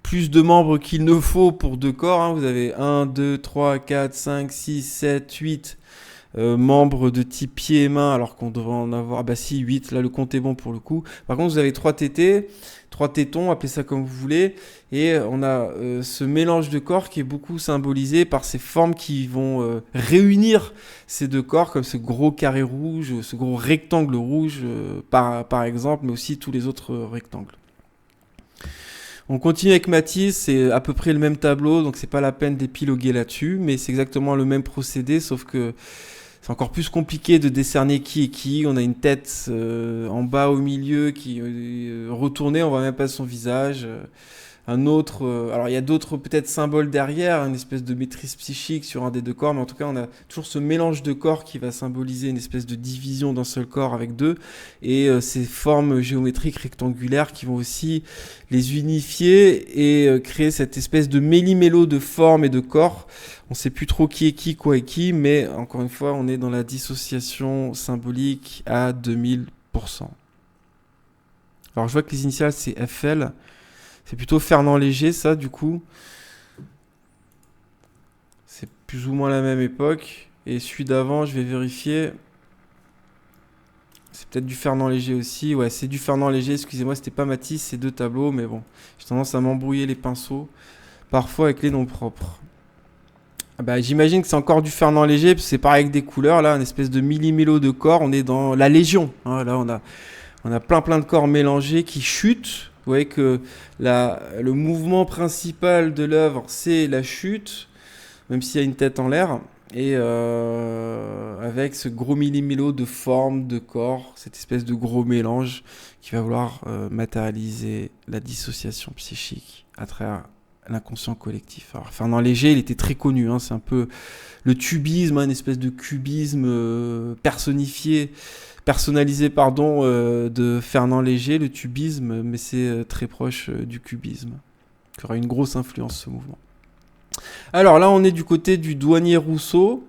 plus de membres qu'il ne faut pour deux corps. Vous avez 1, 2, 3, 4, 5, 6, 7, 8 membres de type pieds et mains, alors qu'on devrait en avoir 8. Là, le compte est bon pour le coup. Par contre, vous avez 3 tétés, 3 tétons, appelez ça comme vous voulez. Et on a ce mélange de corps qui est beaucoup symbolisé par ces formes qui vont réunir ces deux corps, comme ce gros carré rouge, ce gros rectangle rouge, par exemple, mais aussi tous les autres rectangles. On continue avec Matisse, c'est à peu près le même tableau, donc c'est pas la peine d'épiloguer là-dessus, mais c'est exactement le même procédé, sauf que c'est encore plus compliqué de décerner qui est qui. On a une tête en bas au milieu qui est retournée, on voit même pas son visage. Un autre, alors il y a d'autres peut-être symboles derrière, une espèce de maîtrise psychique sur un des deux corps, mais en tout cas on a toujours ce mélange de corps qui va symboliser une espèce de division d'un seul corps avec deux, et ces formes géométriques rectangulaires qui vont aussi les unifier et créer cette espèce de méli-mélo de formes et de corps. On sait plus trop qui est qui, quoi est qui, mais encore une fois on est dans la dissociation symbolique à 2000%. 30%. Alors je vois que les initiales c'est FL. C'est plutôt Fernand Léger ça du coup. C'est plus ou moins la même époque. Et celui d'avant je vais vérifier. C'est peut-être du Fernand Léger aussi. Ouais, c'est du Fernand Léger. Excusez-moi, c'était pas Matisse, c'est 2 tableaux. Mais bon, j'ai tendance à m'embrouiller les pinceaux. Parfois avec les noms propres. Bah, j'imagine que c'est encore du Fernand Léger. C'est pareil avec des couleurs. Là, une espèce de millimélo de corps. On est dans la Légion. Hein, là, on a plein de corps mélangés qui chutent. Vous voyez que le mouvement principal de l'œuvre, c'est la chute. Même s'il y a une tête en l'air. Et avec ce gros millimélo de forme, de corps, cette espèce de gros mélange qui va vouloir matérialiser la dissociation psychique à travers l'inconscient collectif. Alors Fernand Léger, il était très connu, hein, c'est un peu le tubisme, hein, une espèce de cubisme personnalisé de Fernand Léger, le tubisme, mais c'est très proche du cubisme, qui aura une grosse influence ce mouvement. Alors là, on est du côté du douanier Rousseau.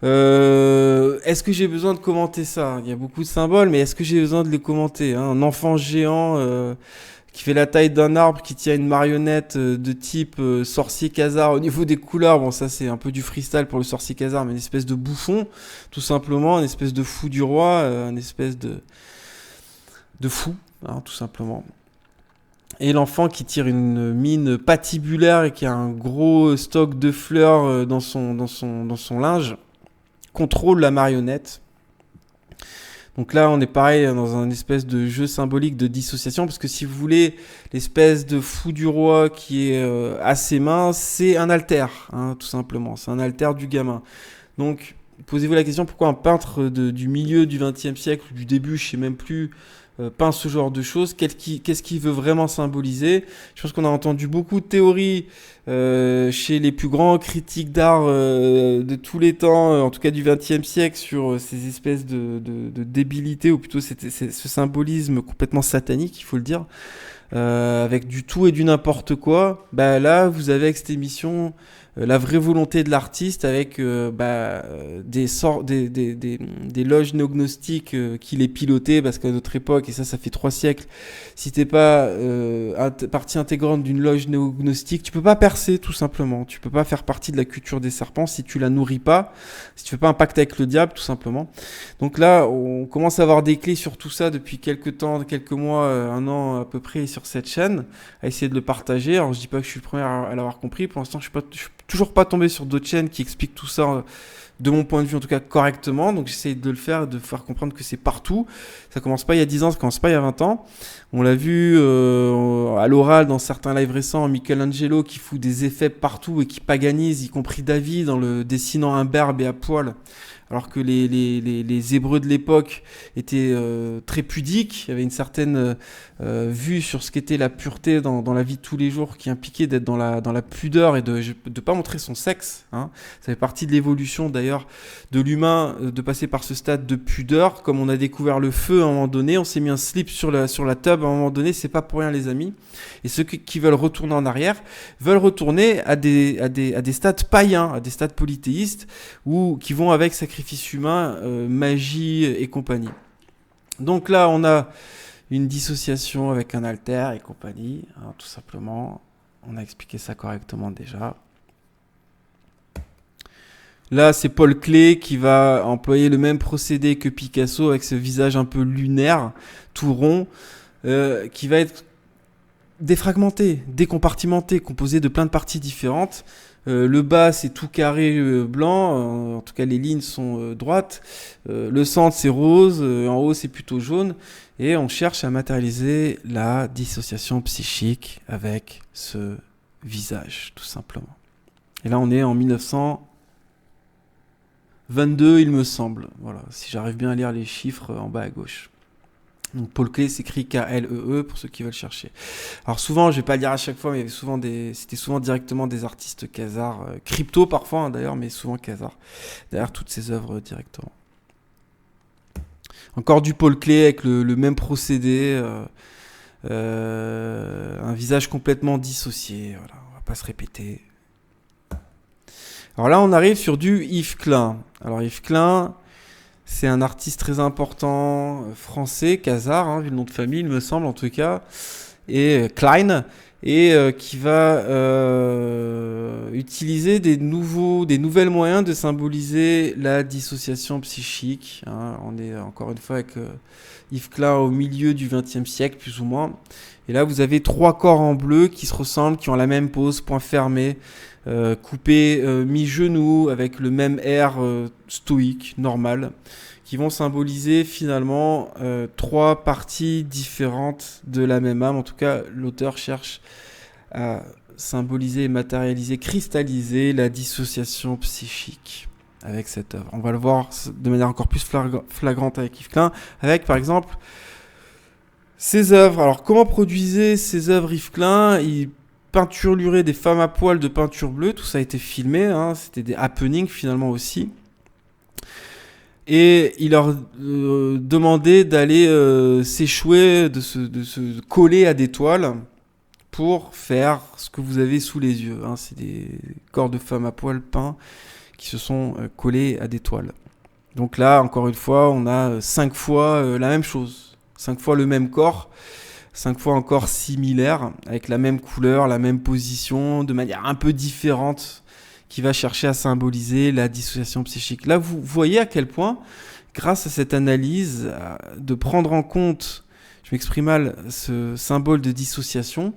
Est-ce que j'ai besoin de commenter ça? Il y a beaucoup de symboles, mais est-ce que j'ai besoin de les commenter, hein? Un enfant géant qui fait la taille d'un arbre, qui tient une marionnette de type sorcier casard au niveau des couleurs. Bon, ça c'est un peu du freestyle pour le sorcier casard, mais une espèce de bouffon, tout simplement, une espèce de fou du roi, une espèce de fou, hein, tout simplement. Et l'enfant qui tire une mine patibulaire et qui a un gros stock de fleurs dans son linge, contrôle la marionnette. Donc là, on est pareil dans un espèce de jeu symbolique de dissociation, parce que si vous voulez, l'espèce de fou du roi qui est à ses mains, c'est un alter, hein, tout simplement. C'est un alter du gamin. Donc, posez-vous la question, pourquoi un peintre du milieu du XXe siècle, ou du début, je ne sais même plus, peint ce genre de choses? Qu'est-ce qu'il veut vraiment symboliser? Je pense qu'on a entendu beaucoup de théories chez les plus grands critiques d'art de tous les temps, en tout cas du XXe siècle, sur ces espèces de débilité, ou plutôt ce symbolisme complètement satanique, il faut le dire, avec du tout et du n'importe quoi. Bah, là, vous avez avec cette émission la vraie volonté de l'artiste, avec des loges néognostiques qui les pilotaient, parce qu'à notre époque, et ça fait 3 siècles, si t'es pas partie intégrante d'une loge néognostique, tu peux pas percer, tout simplement. Tu peux pas faire partie de la culture des serpents si tu la nourris pas, si tu fais pas un pacte avec le diable, tout simplement. Donc là, on commence à avoir des clés sur tout ça depuis quelques mois, 1 an à peu près sur cette chaîne, à essayer de le partager. Alors je dis pas que je suis le premier à l'avoir compris, pour l'instant je suis toujours pas tombé sur d'autres chaînes qui expliquent tout ça de mon point de vue en tout cas correctement, donc j'essaie de le faire, de faire comprendre que c'est partout. Ça commence pas il y a 10 ans, ça commence pas il y a 20 ans. On l'a vu à l'oral dans certains lives récents, Michelangelo qui fout des effets partout et qui paganise, y compris David en le dessinant imberbe et à poil, alors que les Hébreux de l'époque étaient très pudiques. Il y avait une certaine vue sur ce qu'était la pureté dans la vie de tous les jours, qui impliquait d'être dans la pudeur et de pas montrer son sexe, hein. Ça fait partie de l'évolution d'ailleurs de l'humain, de passer par ce stade de pudeur. Comme on a découvert le feu à un moment donné, on s'est mis un slip sur la tub à un moment donné, c'est pas pour rien les amis. Et ceux qui veulent retourner en arrière veulent retourner à des stades païens, à des stades polythéistes, ou qui vont avec sacrifice humain, magie et compagnie. Donc là, on a une dissociation avec un alter et compagnie, hein, tout simplement. On a expliqué ça correctement déjà. Là, c'est Paul Klee qui va employer le même procédé que Picasso, avec ce visage un peu lunaire, tout rond, qui va être défragmenté, décompartimenté, composé de plein de parties différentes. Le bas c'est tout carré blanc, en tout cas les lignes sont droites, le centre c'est rose, en haut c'est plutôt jaune, et on cherche à matérialiser la dissociation psychique avec ce visage, tout simplement. Et là on est en 1922 il me semble, voilà, si j'arrive bien à lire les chiffres en bas à gauche. Donc Paul Klee s'écrit K-L-E-E pour ceux qui veulent chercher. Alors souvent, je vais pas le dire à chaque fois, mais c'était souvent directement des artistes khazars, crypto parfois hein, d'ailleurs, mais souvent khazars, derrière toutes ces œuvres directement. Encore du Paul Klee avec le même procédé, un visage complètement dissocié, voilà, on va pas se répéter. Alors là, on arrive sur du Yves Klein. Alors Yves Klein, C'est un artiste très important, français, Khazar, hein, vu le nom de famille, il me semble en tout cas, et Klein, et qui va utiliser des nouvelles moyens de symboliser la dissociation psychique. Hein. On est encore une fois avec Yves Klein au milieu du XXe siècle, plus ou moins. Et là, vous avez 3 corps en bleu qui se ressemblent, qui ont la même pose, point fermé, coupé mi-genou, avec le même air stoïque, normal, qui vont symboliser finalement 3 parties différentes de la même âme. En tout cas, l'auteur cherche à symboliser, matérialiser, cristalliser la dissociation psychique avec cette œuvre. On va le voir de manière encore plus flagrante avec Yves Klein, avec par exemple ses œuvres. Alors comment produisait ces œuvres Yves Klein? Il peinturelurait des femmes à poil de peinture bleue, tout ça a été filmé, hein, c'était des happenings finalement aussi. Et il leur demandait d'aller s'échouer, de se coller à des toiles pour faire ce que vous avez sous les yeux. Hein. C'est des corps de femmes à poil peints qui se sont collés à des toiles. Donc là, encore une fois, on a 5 fois la même chose. 5 fois le même corps, 5 fois encore similaire, avec la même couleur, la même position, de manière un peu différente, qui va chercher à symboliser la dissociation psychique. Là, vous voyez à quel point, grâce à cette analyse, de prendre en compte, je m'exprime mal, ce symbole de dissociation,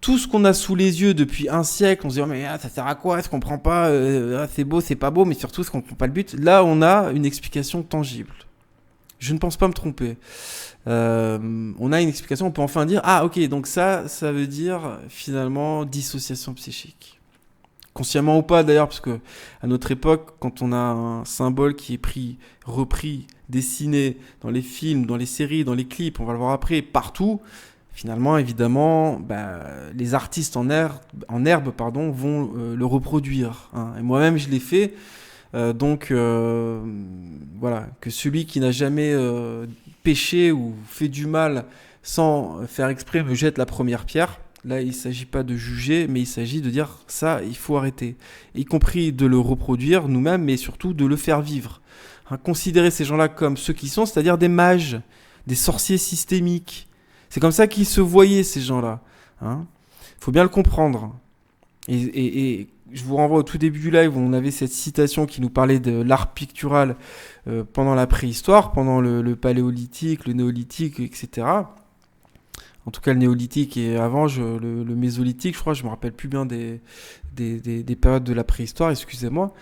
tout ce qu'on a sous les yeux depuis un siècle, on se dit oh, mais ça sert à quoi? Est-ce qu'on comprend pas? C'est beau, c'est pas beau, mais surtout est-ce qu'on comprend pas le but? Là, on a une explication tangible. Je ne pense pas me tromper. On a une explication, on peut enfin dire ah ok, donc ça veut dire finalement dissociation psychique. Consciemment ou pas d'ailleurs, parce que à notre époque, quand on a un symbole qui est repris, dessiné dans les films, dans les séries, dans les clips, on va le voir après, partout. Finalement, évidemment, les artistes en herbe vont le reproduire. Hein. Et moi-même, je l'ai fait. Donc, voilà, que celui qui n'a jamais péché ou fait du mal sans faire exprès me jette la première pierre. Là, il ne s'agit pas de juger, mais il s'agit de dire ça, il faut arrêter. Y compris de le reproduire nous-mêmes, mais surtout de le faire vivre. Hein, considérer ces gens-là comme ceux qui sont, c'est-à-dire des mages, des sorciers systémiques. C'est comme ça qu'ils se voyaient, ces gens-là. Hein. Faut bien le comprendre. Et je vous renvoie au tout début du live où on avait cette citation qui nous parlait de l'art pictural pendant la préhistoire, pendant le paléolithique, le néolithique, etc. En tout cas, le néolithique et avant le mésolithique, je crois, je me rappelle plus bien des périodes de la préhistoire, excusez-moi.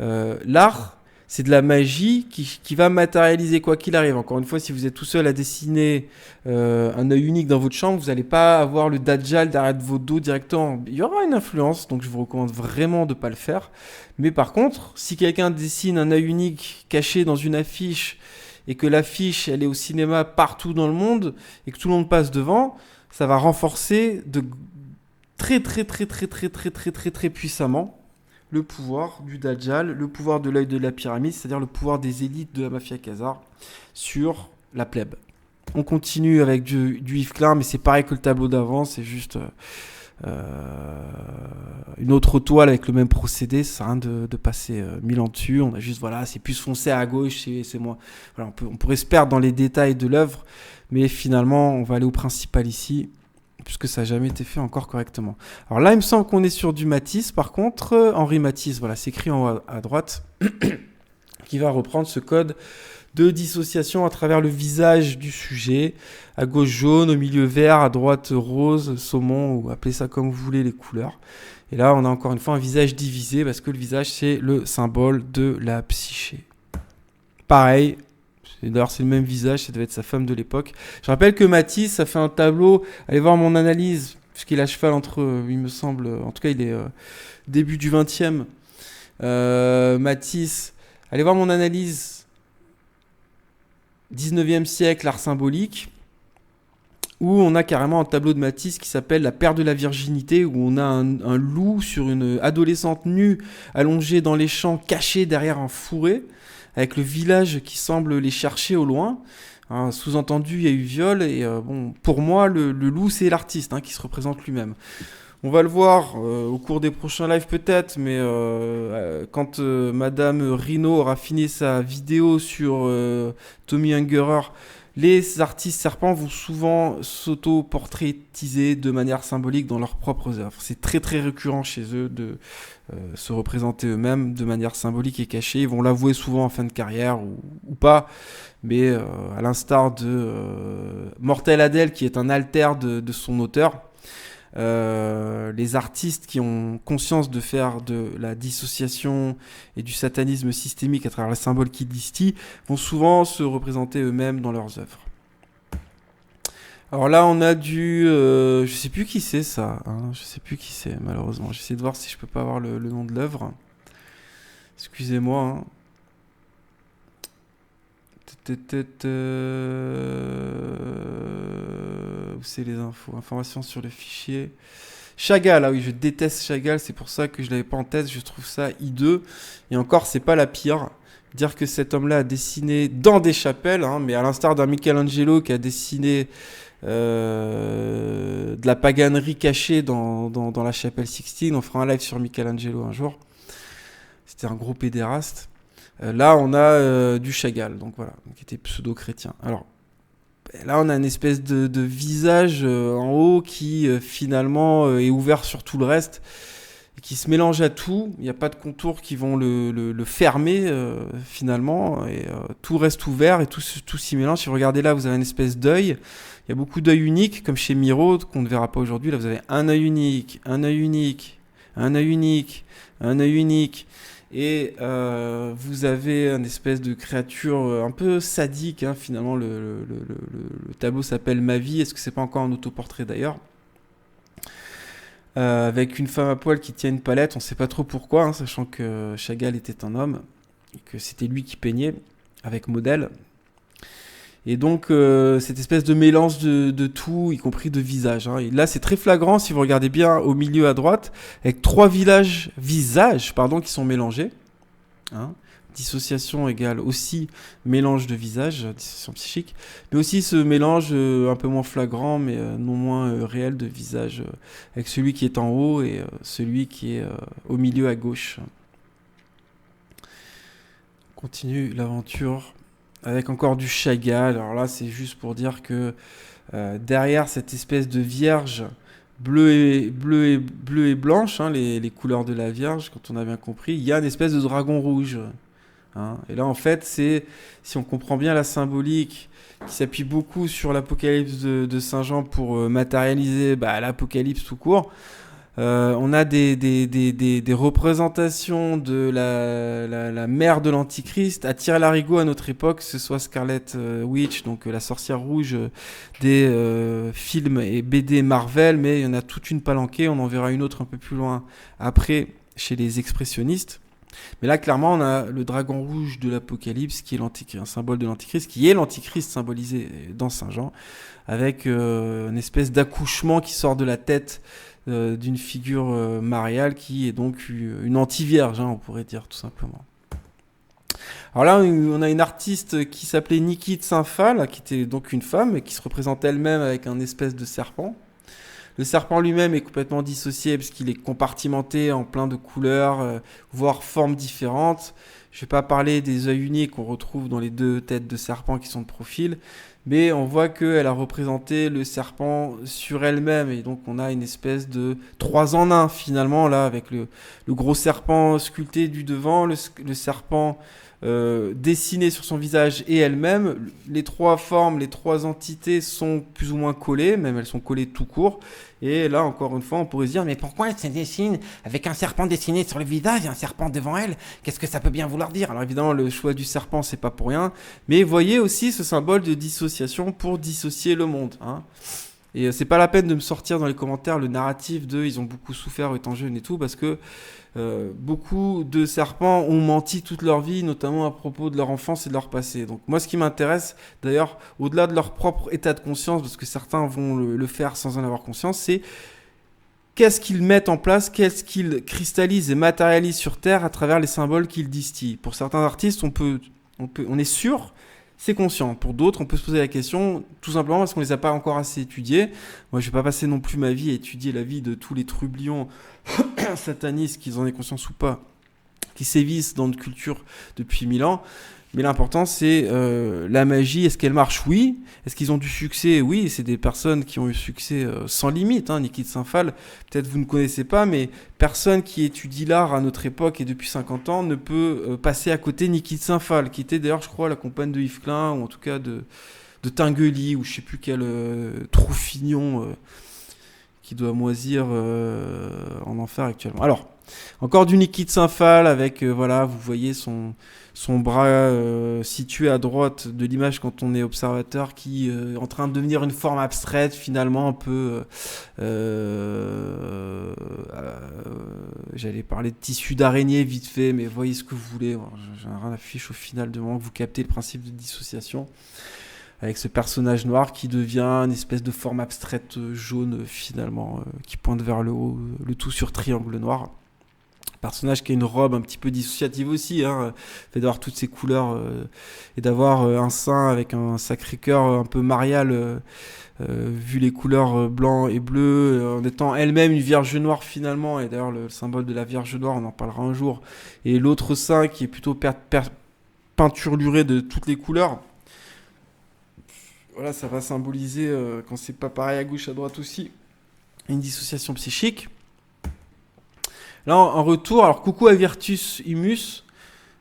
L'art, c'est de la magie qui va matérialiser quoi qu'il arrive. Encore une fois, si vous êtes tout seul à dessiner un œil unique dans votre chambre, vous n'allez pas avoir le Dajjal derrière votre dos directement. Il y aura une influence, donc je vous recommande vraiment de ne pas le faire. Mais par contre, si quelqu'un dessine un œil unique caché dans une affiche et que l'affiche, elle est au cinéma partout dans le monde et que tout le monde passe devant, ça va renforcer très puissamment le pouvoir du Dajjal, le pouvoir de l'œil de la pyramide, c'est-à-dire le pouvoir des élites de la mafia Khazar sur la plèbe. On continue avec du Yves Klein, mais c'est pareil que le tableau d'avant, c'est juste une autre toile avec le même procédé, ça sert à rien de passer 1000 ans dessus, on a juste, voilà, c'est plus foncé à gauche, c'est moins... Voilà, on pourrait se perdre dans les détails de l'œuvre, mais finalement, on va aller au principal ici, puisque ça n'a jamais été fait encore correctement. Alors là, il me semble qu'on est sur du Matisse, par contre, Henri Matisse, voilà, c'est écrit en haut à droite, qui va reprendre ce code de dissociation à travers le visage du sujet, à gauche jaune, au milieu vert, à droite rose, saumon, ou appelez ça comme vous voulez les couleurs. Et là, on a encore une fois un visage divisé, parce que le visage, c'est le symbole de la psyché. Pareil, d'ailleurs, c'est le même visage, ça devait être sa femme de l'époque. Je rappelle que Matisse a fait un tableau, allez voir mon analyse, puisqu'il est à cheval entre, il me semble, en tout cas, il est début du 20e. Matisse, allez voir mon analyse 19e siècle, art symbolique, où on a carrément un tableau de Matisse qui s'appelle La perte de la virginité, où on a un loup sur une adolescente nue, allongée dans les champs, cachée derrière un fourré, avec le village qui semble les chercher au loin. Hein, sous-entendu, il y a eu viol, et pour moi, le loup, c'est l'artiste qui se représente lui-même. On va le voir au cours des prochains lives peut-être, mais quand Madame Rhino aura fini sa vidéo sur Tommy Ungerer, les artistes serpents vont souvent s'auto-portraitiser de manière symbolique dans leurs propres œuvres. C'est très très récurrent chez eux de se représenter eux-mêmes de manière symbolique et cachée. Ils vont l'avouer souvent en fin de carrière ou pas, mais à l'instar de Mortel Adele qui est un alter de son auteur. Les artistes qui ont conscience de faire de la dissociation et du satanisme systémique à travers les symboles qu'ils distillent vont souvent se représenter eux-mêmes dans leurs œuvres. Alors là, on a je sais plus qui c'est ça, hein, je sais plus qui c'est malheureusement. J'essaie de voir si je peux pas avoir le nom de l'œuvre. Excusez-moi. Hein. Où c'est les infos? Informations sur le fichier. Chagall, ah oui, je déteste Chagall, c'est pour ça que je l'avais pas en tête, je trouve ça hideux. Et encore, c'est pas la pire. Dire que cet homme-là a dessiné dans des chapelles, hein, mais à l'instar d'un Michelangelo qui a dessiné de la paganerie cachée dans la chapelle Sixtine. On fera un live sur Michelangelo un jour. C'était un gros pédéraste. Là, on a du Chagall, donc voilà, qui était pseudo-chrétien. Alors, là, on a une espèce de visage en haut qui, finalement, est ouvert sur tout le reste, et qui se mélange à tout. Il n'y a pas de contours qui vont le fermer, finalement, et tout reste ouvert, et tout s'y mélange. Si vous regardez là, vous avez une espèce d'œil. Il y a beaucoup d'œils uniques, comme chez Miro, qu'on ne verra pas aujourd'hui. Là, vous avez un œil unique, un œil unique, un œil unique, un œil unique. Et vous avez une espèce de créature un peu sadique, hein, finalement le tableau s'appelle Ma vie, est-ce que c'est pas encore un autoportrait d'ailleurs, avec une femme à poil qui tient une palette, on sait pas trop pourquoi, hein, sachant que Chagall était un homme, et que c'était lui qui peignait avec modèle. Et donc cette espèce de mélange de tout, y compris de visages. Hein. Et là c'est très flagrant si vous regardez bien au milieu à droite, avec trois visages qui sont mélangés. Hein. Dissociation égale aussi mélange de visages, dissociation psychique, mais aussi ce mélange un peu moins flagrant, mais non moins réel de visages, avec celui qui est en haut et celui qui est au milieu à gauche. On continue l'aventure. Avec encore du Chagall. Alors là, c'est juste pour dire que derrière cette espèce de vierge bleue et blanche, hein, les couleurs de la vierge, quand on a bien compris, il y a une espèce de dragon rouge. Hein. Et là, en fait, c'est, si on comprend bien la symbolique, qui s'appuie beaucoup sur l'Apocalypse de Saint Jean pour matérialiser l'Apocalypse tout court. On a des représentations de la mère de l'Antichrist à tir-larigot à notre époque, que ce soit Scarlet Witch, donc la sorcière rouge des films et BD Marvel, mais il y en a toute une palanquée, on en verra une autre un peu plus loin après chez les expressionnistes. Mais là, clairement, on a le dragon rouge de l'Apocalypse, qui est un symbole de l'Antichrist, qui est l'Antichrist symbolisé dans Saint Jean, avec une espèce d'accouchement qui sort de la tête d'une figure mariale qui est donc une anti-vierge, hein, on pourrait dire tout simplement. Alors là, on a une artiste qui s'appelait Niki de Saint-Phal, qui était donc une femme et qui se représentait elle-même avec un espèce de serpent. Le serpent lui-même est complètement dissocié parce qu'il est compartimenté en plein de couleurs, voire formes différentes. Je ne vais pas parler des œils uniques qu'on retrouve dans les deux têtes de serpent qui sont de profil, mais on voit qu'elle a représenté le serpent sur elle-même, et donc on a une espèce de 3 en 1 finalement, là, avec le gros serpent sculpté du devant, le serpent dessiné sur son visage et elle-même. Les trois formes, les trois entités sont plus ou moins collées, même elles sont collées tout court. Et là, encore une fois, on pourrait se dire, mais pourquoi elle se dessine avec un serpent dessiné sur le visage et un serpent devant elle? Qu'est-ce que ça peut bien vouloir dire? Alors évidemment, le choix du serpent, c'est pas pour rien. Mais voyez aussi ce symbole de dissociation pour dissocier le monde. Hein. Et c'est pas la peine de me sortir dans les commentaires le narratif de ils ont beaucoup souffert étant jeunes et tout, parce que beaucoup de serpents ont menti toute leur vie, notamment à propos de leur enfance et de leur passé. Donc moi, ce qui m'intéresse, d'ailleurs, au-delà de leur propre état de conscience, parce que certains vont le faire sans en avoir conscience, c'est qu'est-ce qu'ils mettent en place, qu'est-ce qu'ils cristallisent et matérialisent sur Terre à travers les symboles qu'ils distillent. Pour certains artistes, on est sûr, c'est conscient. Pour d'autres, on peut se poser la question tout simplement parce qu'on les a pas encore assez étudiés. Moi, je vais pas passer non plus ma vie à étudier la vie de tous les trublions satanistes, qu'ils en aient conscience ou pas, qui sévissent dans notre culture depuis 1000 ans. Mais l'important, c'est la magie. Est-ce qu'elle marche? Oui. Est-ce qu'ils ont du succès? Oui. C'est des personnes qui ont eu succès sans limite. Niki de Saint-Phal, peut-être vous ne connaissez pas, mais personne qui étudie l'art à notre époque et depuis 50 ans ne peut passer à côté de Niki de Saint-Phal, qui était d'ailleurs, je crois, la compagne de Yves Klein, ou en tout cas de Tinguely, ou je sais plus quel Trouffignon qui doit moisir en enfer actuellement. Alors, encore du Niki de Saint-Phal avec, voilà, vous voyez son bras situé à droite de l'image quand on est observateur, qui est en train de devenir une forme abstraite, finalement un peu... j'allais parler de tissu d'araignée vite fait, mais voyez ce que vous voulez. J'ai rien à fiche au final, du moment que vous captez le principe de dissociation. Avec ce personnage noir qui devient une espèce de forme abstraite jaune, finalement, qui pointe vers le haut, le tout sur triangle noir. Personnage qui a une robe un petit peu dissociative aussi, fait d'avoir toutes ces couleurs et d'avoir un sein avec un Sacré-Cœur un peu marial, vu les couleurs blanc et bleu, en étant elle-même une Vierge noire finalement, et d'ailleurs le symbole de la Vierge noire, on en parlera un jour, et l'autre sein qui est plutôt peinturluré de toutes les couleurs. Voilà, ça va symboliser, quand c'est pas pareil à gauche, à droite aussi, une dissociation psychique. Là, en retour, alors coucou à Virtus Humus.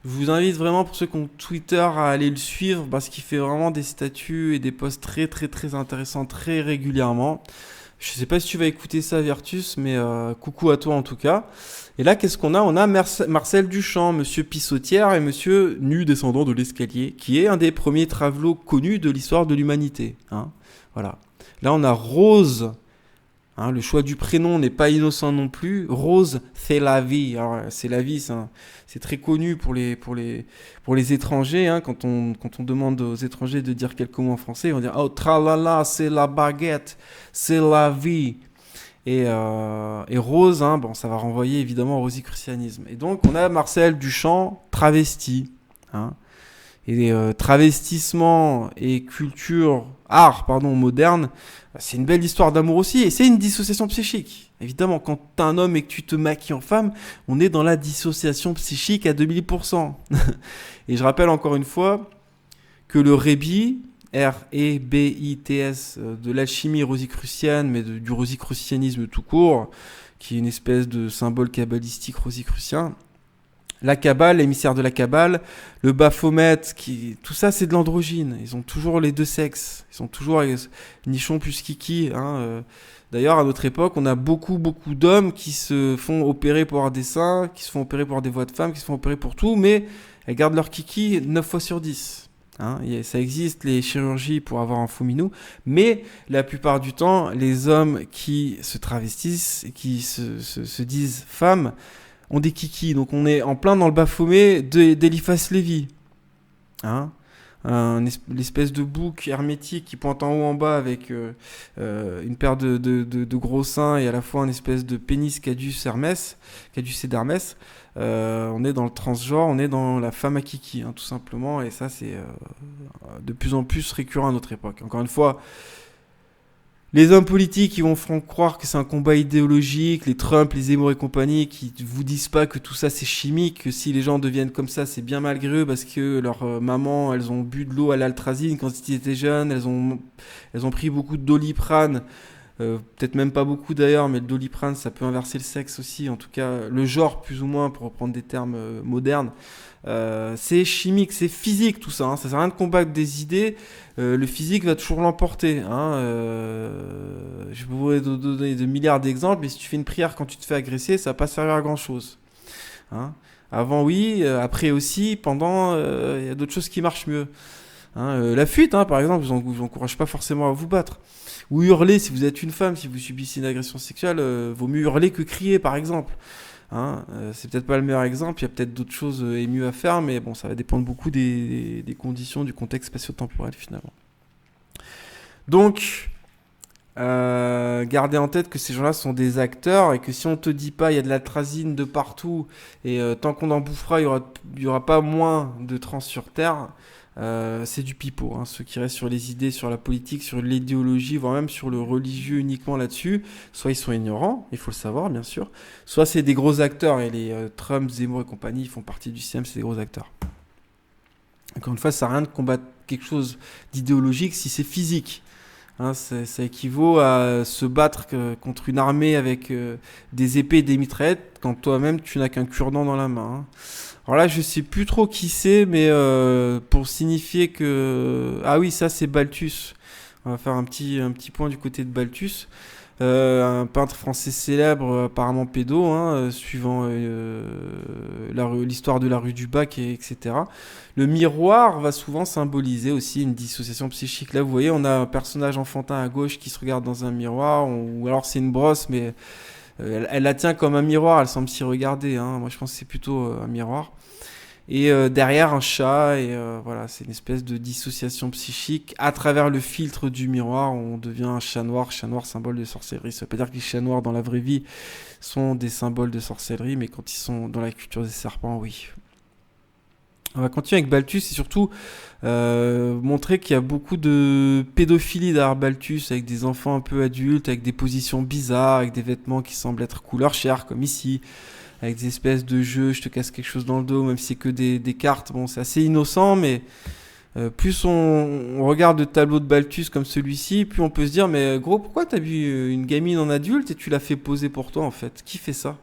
Je vous invite vraiment, pour ceux qui ont Twitter, à aller le suivre parce qu'il fait vraiment des statuts et des posts très très très intéressants très régulièrement. Je sais pas si tu vas écouter ça, Virtus, mais coucou à toi en tout cas. Et là, qu'est-ce qu'on a? On a Marcel Duchamp, monsieur Pissotière et monsieur Nu descendant de l'escalier, qui est un des premiers travelots connus de l'histoire de l'humanité. Voilà. Là, on a Rose. Le choix du prénom n'est pas innocent non plus. Rose, c'est la vie. Alors, c'est la vie, c'est très connu pour les étrangers. Quand on demande aux étrangers de dire quelques mots en français, ils vont dire « Oh, tralala, c'est la baguette, c'est la vie ». Et Rose, ça va renvoyer évidemment au rosicrucianisme. Et donc, on a Marcel Duchamp, travesti. Et travestissement et art moderne, c'est une belle histoire d'amour aussi, et c'est une dissociation psychique. Évidemment, quand t'es un homme et que tu te maquilles en femme, on est dans la dissociation psychique à 2000%. Et je rappelle encore une fois que le Rébit, R-E-B-I-T-S, de l'alchimie rosicrucienne, mais du rosicrucianisme tout court, qui est une espèce de symbole kabbalistique rosicrucien, la Kabbale, l'émissaire de la Kabbale, le Baphomet, tout ça c'est de l'androgyne. Ils ont toujours les deux sexes. Ils sont toujours nichon plus kiki. D'ailleurs, à notre époque, on a beaucoup d'hommes qui se font opérer pour avoir des seins, qui se font opérer pour avoir des voix de femmes, qui se font opérer pour tout, mais elles gardent leur kiki 9 fois sur 10. Ça existe, les chirurgies pour avoir un faux minou, mais la plupart du temps, les hommes qui se travestissent et qui se disent femmes, ont des kikis, donc on est en plein dans le Baphomet d'Eliphas Lévy. L'espèce de bouc hermétique qui pointe en haut en bas avec une paire de gros seins et à la fois une espèce de pénis caducé d'Hermès. On est dans le transgenre, on est dans la femme à kiki, tout simplement, et ça c'est de plus en plus récurrent à notre époque. Encore une fois, les hommes politiques qui vont faire croire que c'est un combat idéologique, les Trump, les Zemmour et compagnie, qui vous disent pas que tout ça c'est chimique, que si les gens deviennent comme ça, c'est bien malgré eux parce que leurs mamans, elles ont bu de l'eau à l'altrazine quand ils étaient jeunes, elles ont pris beaucoup de Doliprane, peut-être même pas beaucoup d'ailleurs, mais le Doliprane ça peut inverser le sexe aussi, en tout cas le genre plus ou moins pour reprendre des termes modernes. C'est chimique, c'est physique tout ça, ça sert à rien de combattre des idées, le physique va toujours l'emporter. Je pourrais te donner de milliards d'exemples, mais si tu fais une prière quand tu te fais agresser, ça va pas servir à grand chose. Avant oui, après aussi, pendant, y a d'autres choses qui marchent mieux. La fuite, par exemple, je vous encourage pas forcément à vous battre. Ou hurler si vous êtes une femme, si vous subissez une agression sexuelle, vaut mieux hurler que crier par exemple. C'est peut-être pas le meilleur exemple, il y a peut-être d'autres choses et mieux à faire, mais bon, ça va dépendre beaucoup des conditions, du contexte spatio-temporel finalement. Donc, gardez en tête que ces gens-là sont des acteurs et que si on te dit pas il y a de l'atrazine de partout et tant qu'on en bouffera, il y aura pas moins de trans sur Terre, c'est du pipeau. Hein. Ceux qui restent sur les idées, sur la politique, sur l'idéologie, voire même sur le religieux uniquement là-dessus, soit ils sont ignorants, il faut le savoir bien sûr, soit c'est des gros acteurs, et les Trump, Zemmour et compagnie, ils font partie du système, c'est des gros acteurs. Encore une fois, ça sert à rien de combattre quelque chose d'idéologique si c'est physique. Hein, ça équivaut à se battre contre une armée avec des épées et des mitraillettes quand toi-même tu n'as qu'un cure-dent dans la main. Hein. Alors là, je sais plus trop qui c'est, mais pour signifier que... Ah oui, ça c'est Balthus. On va faire un petit point du côté de Balthus. Un peintre français célèbre, apparemment pédo, hein, suivant l'histoire de la rue du Bac, etc. Le miroir va souvent symboliser aussi une dissociation psychique. Là, vous voyez, on a un personnage enfantin à gauche qui se regarde dans un miroir, ou alors c'est une brosse, mais elle la tient comme un miroir, elle semble s'y regarder. Hein. Moi, je pense que c'est plutôt un miroir. Et derrière un chat, et voilà, c'est une espèce de dissociation psychique. À travers le filtre du miroir, on devient un chat noir, symbole de sorcellerie. Ça veut pas dire que les chats noirs dans la vraie vie sont des symboles de sorcellerie, mais quand ils sont dans la culture des serpents, oui. On va continuer avec Balthus et surtout montrer qu'il y a beaucoup de pédophilie derrière Balthus, avec des enfants un peu adultes, avec des positions bizarres, avec des vêtements qui semblent être couleur chair, comme ici, avec des espèces de jeux, je te casse quelque chose dans le dos, même si c'est que des cartes. Bon, c'est assez innocent, mais plus on regarde le tableau de Balthus comme celui-ci, plus on peut se dire, mais gros, pourquoi t'as vu une gamine en adulte et tu l'as fait poser pour toi, en fait? Qui fait ça?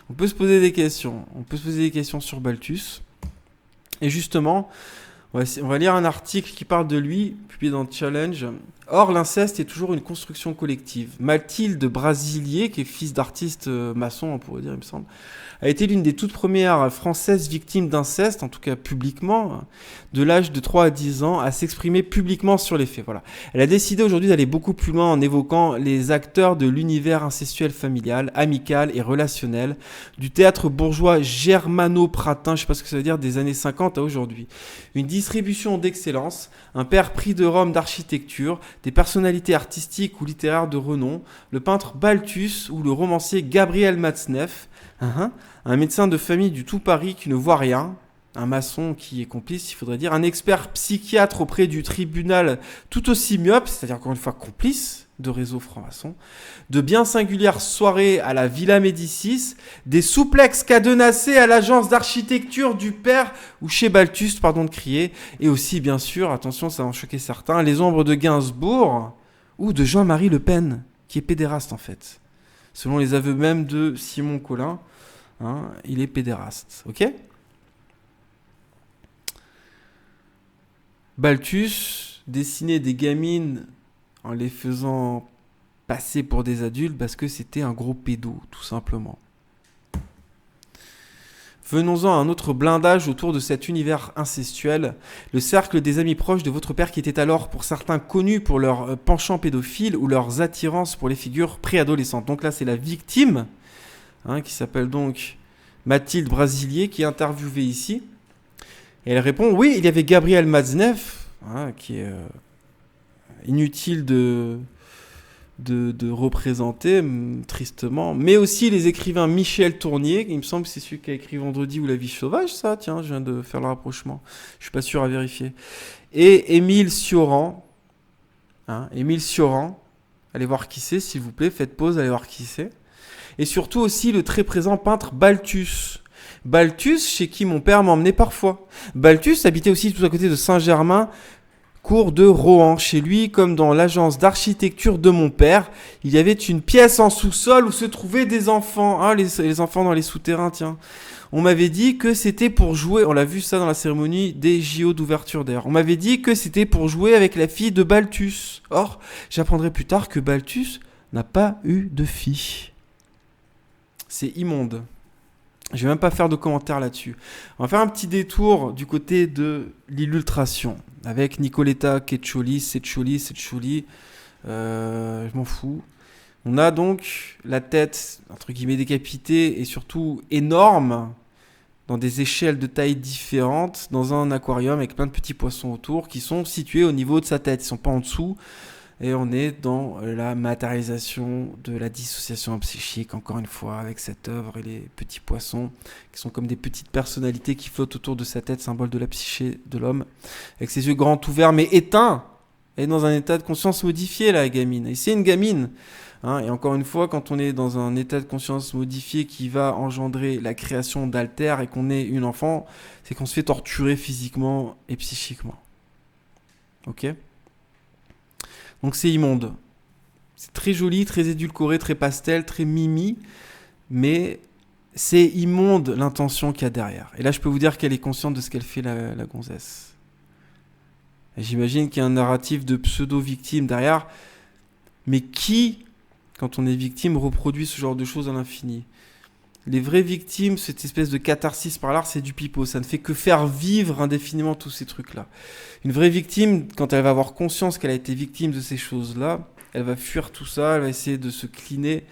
On peut se poser des questions. On peut se poser des questions sur Balthus. Et justement, on va lire un article qui parle de lui, publié dans Challenge. Or, l'inceste est toujours une construction collective. Mathilde Brasilier, qui est fils d'artiste maçon, on pourrait dire, il me semble, a été l'une des toutes premières françaises victimes d'inceste, en tout cas publiquement, de l'âge de 3 à 10 ans, à s'exprimer publiquement sur les faits. Voilà. Elle a décidé aujourd'hui d'aller beaucoup plus loin en évoquant les acteurs de l'univers incestuel familial, amical et relationnel, du théâtre bourgeois germano-pratin, je ne sais pas ce que ça veut dire, des années 50 à aujourd'hui. Une distribution d'excellence, un père prix de Rome d'architecture, des personnalités artistiques ou littéraires de renom, le peintre Balthus ou le romancier Gabriel Matzneff, un médecin de famille du tout Paris qui ne voit rien, un maçon qui est complice, il faudrait dire, un expert psychiatre auprès du tribunal tout aussi myope, c'est-à-dire encore une fois complice de réseau franc-maçon, de bien singulières soirées à la Villa Médicis, des souplexes cadenassés à l'agence d'architecture du père ou chez Balthus, pardon de crier, et aussi bien sûr, attention ça va en choquer certains, les ombres de Gainsbourg ou de Jean-Marie Le Pen, qui est pédéraste en fait. Selon les aveux même de Simon Collin, hein, il est pédéraste. Ok ? Balthus dessinait des gamines en les faisant passer pour des adultes parce que c'était un gros pédo, tout simplement. Venons-en à un autre blindage autour de cet univers incestuel, le cercle des amis proches de votre père qui était alors pour certains connus pour leur penchant pédophile ou leurs attirances pour les figures préadolescentes. Donc là, c'est la victime, hein, qui s'appelle donc Mathilde Brasilier, qui est interviewée ici. Et elle répond, oui, il y avait Gabriel Matzneff, hein, qui est inutile de représenter, tristement, mais aussi les écrivains Michel Tournier, il me semble que c'est celui qui a écrit Vendredi ou La vie sauvage, ça, tiens, je viens de faire le rapprochement, je suis pas sûr à vérifier, et Émile Cioran, Émile Cioran, allez voir qui c'est, s'il vous plaît, faites pause, allez voir qui c'est, et surtout aussi le très présent peintre Balthus, chez qui mon père m'emmenait parfois. Balthus habitait aussi tout à côté de Saint-Germain, cours de Rohan. Chez lui, comme dans l'agence d'architecture de mon père, il y avait une pièce en sous-sol où se trouvaient des enfants. Ah, les enfants dans les souterrains, tiens. On m'avait dit que c'était pour jouer, on l'a vu ça dans la cérémonie des JO d'ouverture d'air. On m'avait dit que c'était pour jouer avec la fille de Balthus. Or, j'apprendrai plus tard que Balthus n'a pas eu de fille. C'est immonde. Je vais même pas faire de commentaires là-dessus. On va faire un petit détour du côté de l'illustration avec Nicoletta Ceccioli, je m'en fous. On a donc la tête, entre guillemets, décapitée et surtout énorme, dans des échelles de taille différentes, dans un aquarium avec plein de petits poissons autour qui sont situés au niveau de sa tête. Ils sont pas en dessous. et on est dans la matérialisation de la dissociation psychique, encore une fois, avec cette œuvre et les petits poissons, qui sont comme des petites personnalités qui flottent autour de sa tête, symbole de la psyché de l'homme, avec ses yeux grands ouverts, mais éteints, et dans un état de conscience modifié, la gamine. Et c'est une gamine. Hein, et encore une fois, quand on est dans un état de conscience modifié qui va engendrer la création d'altères et qu'on est une enfant, c'est qu'on se fait torturer physiquement et psychiquement. Ok ? Donc c'est immonde. C'est très joli, très édulcoré, très pastel, très mimi, mais c'est immonde l'intention qu'il y a derrière. Et là, je peux vous dire qu'elle est consciente de ce qu'elle fait, la gonzesse. Et j'imagine qu'il y a un narratif de pseudo-victime derrière, mais qui, quand on est victime, reproduit ce genre de choses à l'infini ? Les vraies victimes, cette espèce de catharsis par l'art, c'est du pipeau. Ça ne fait que faire vivre indéfiniment tous ces trucs-là. Une vraie victime, quand elle va avoir conscience qu'elle a été victime de ces choses-là, elle va fuir tout ça, elle va essayer de se cleaner,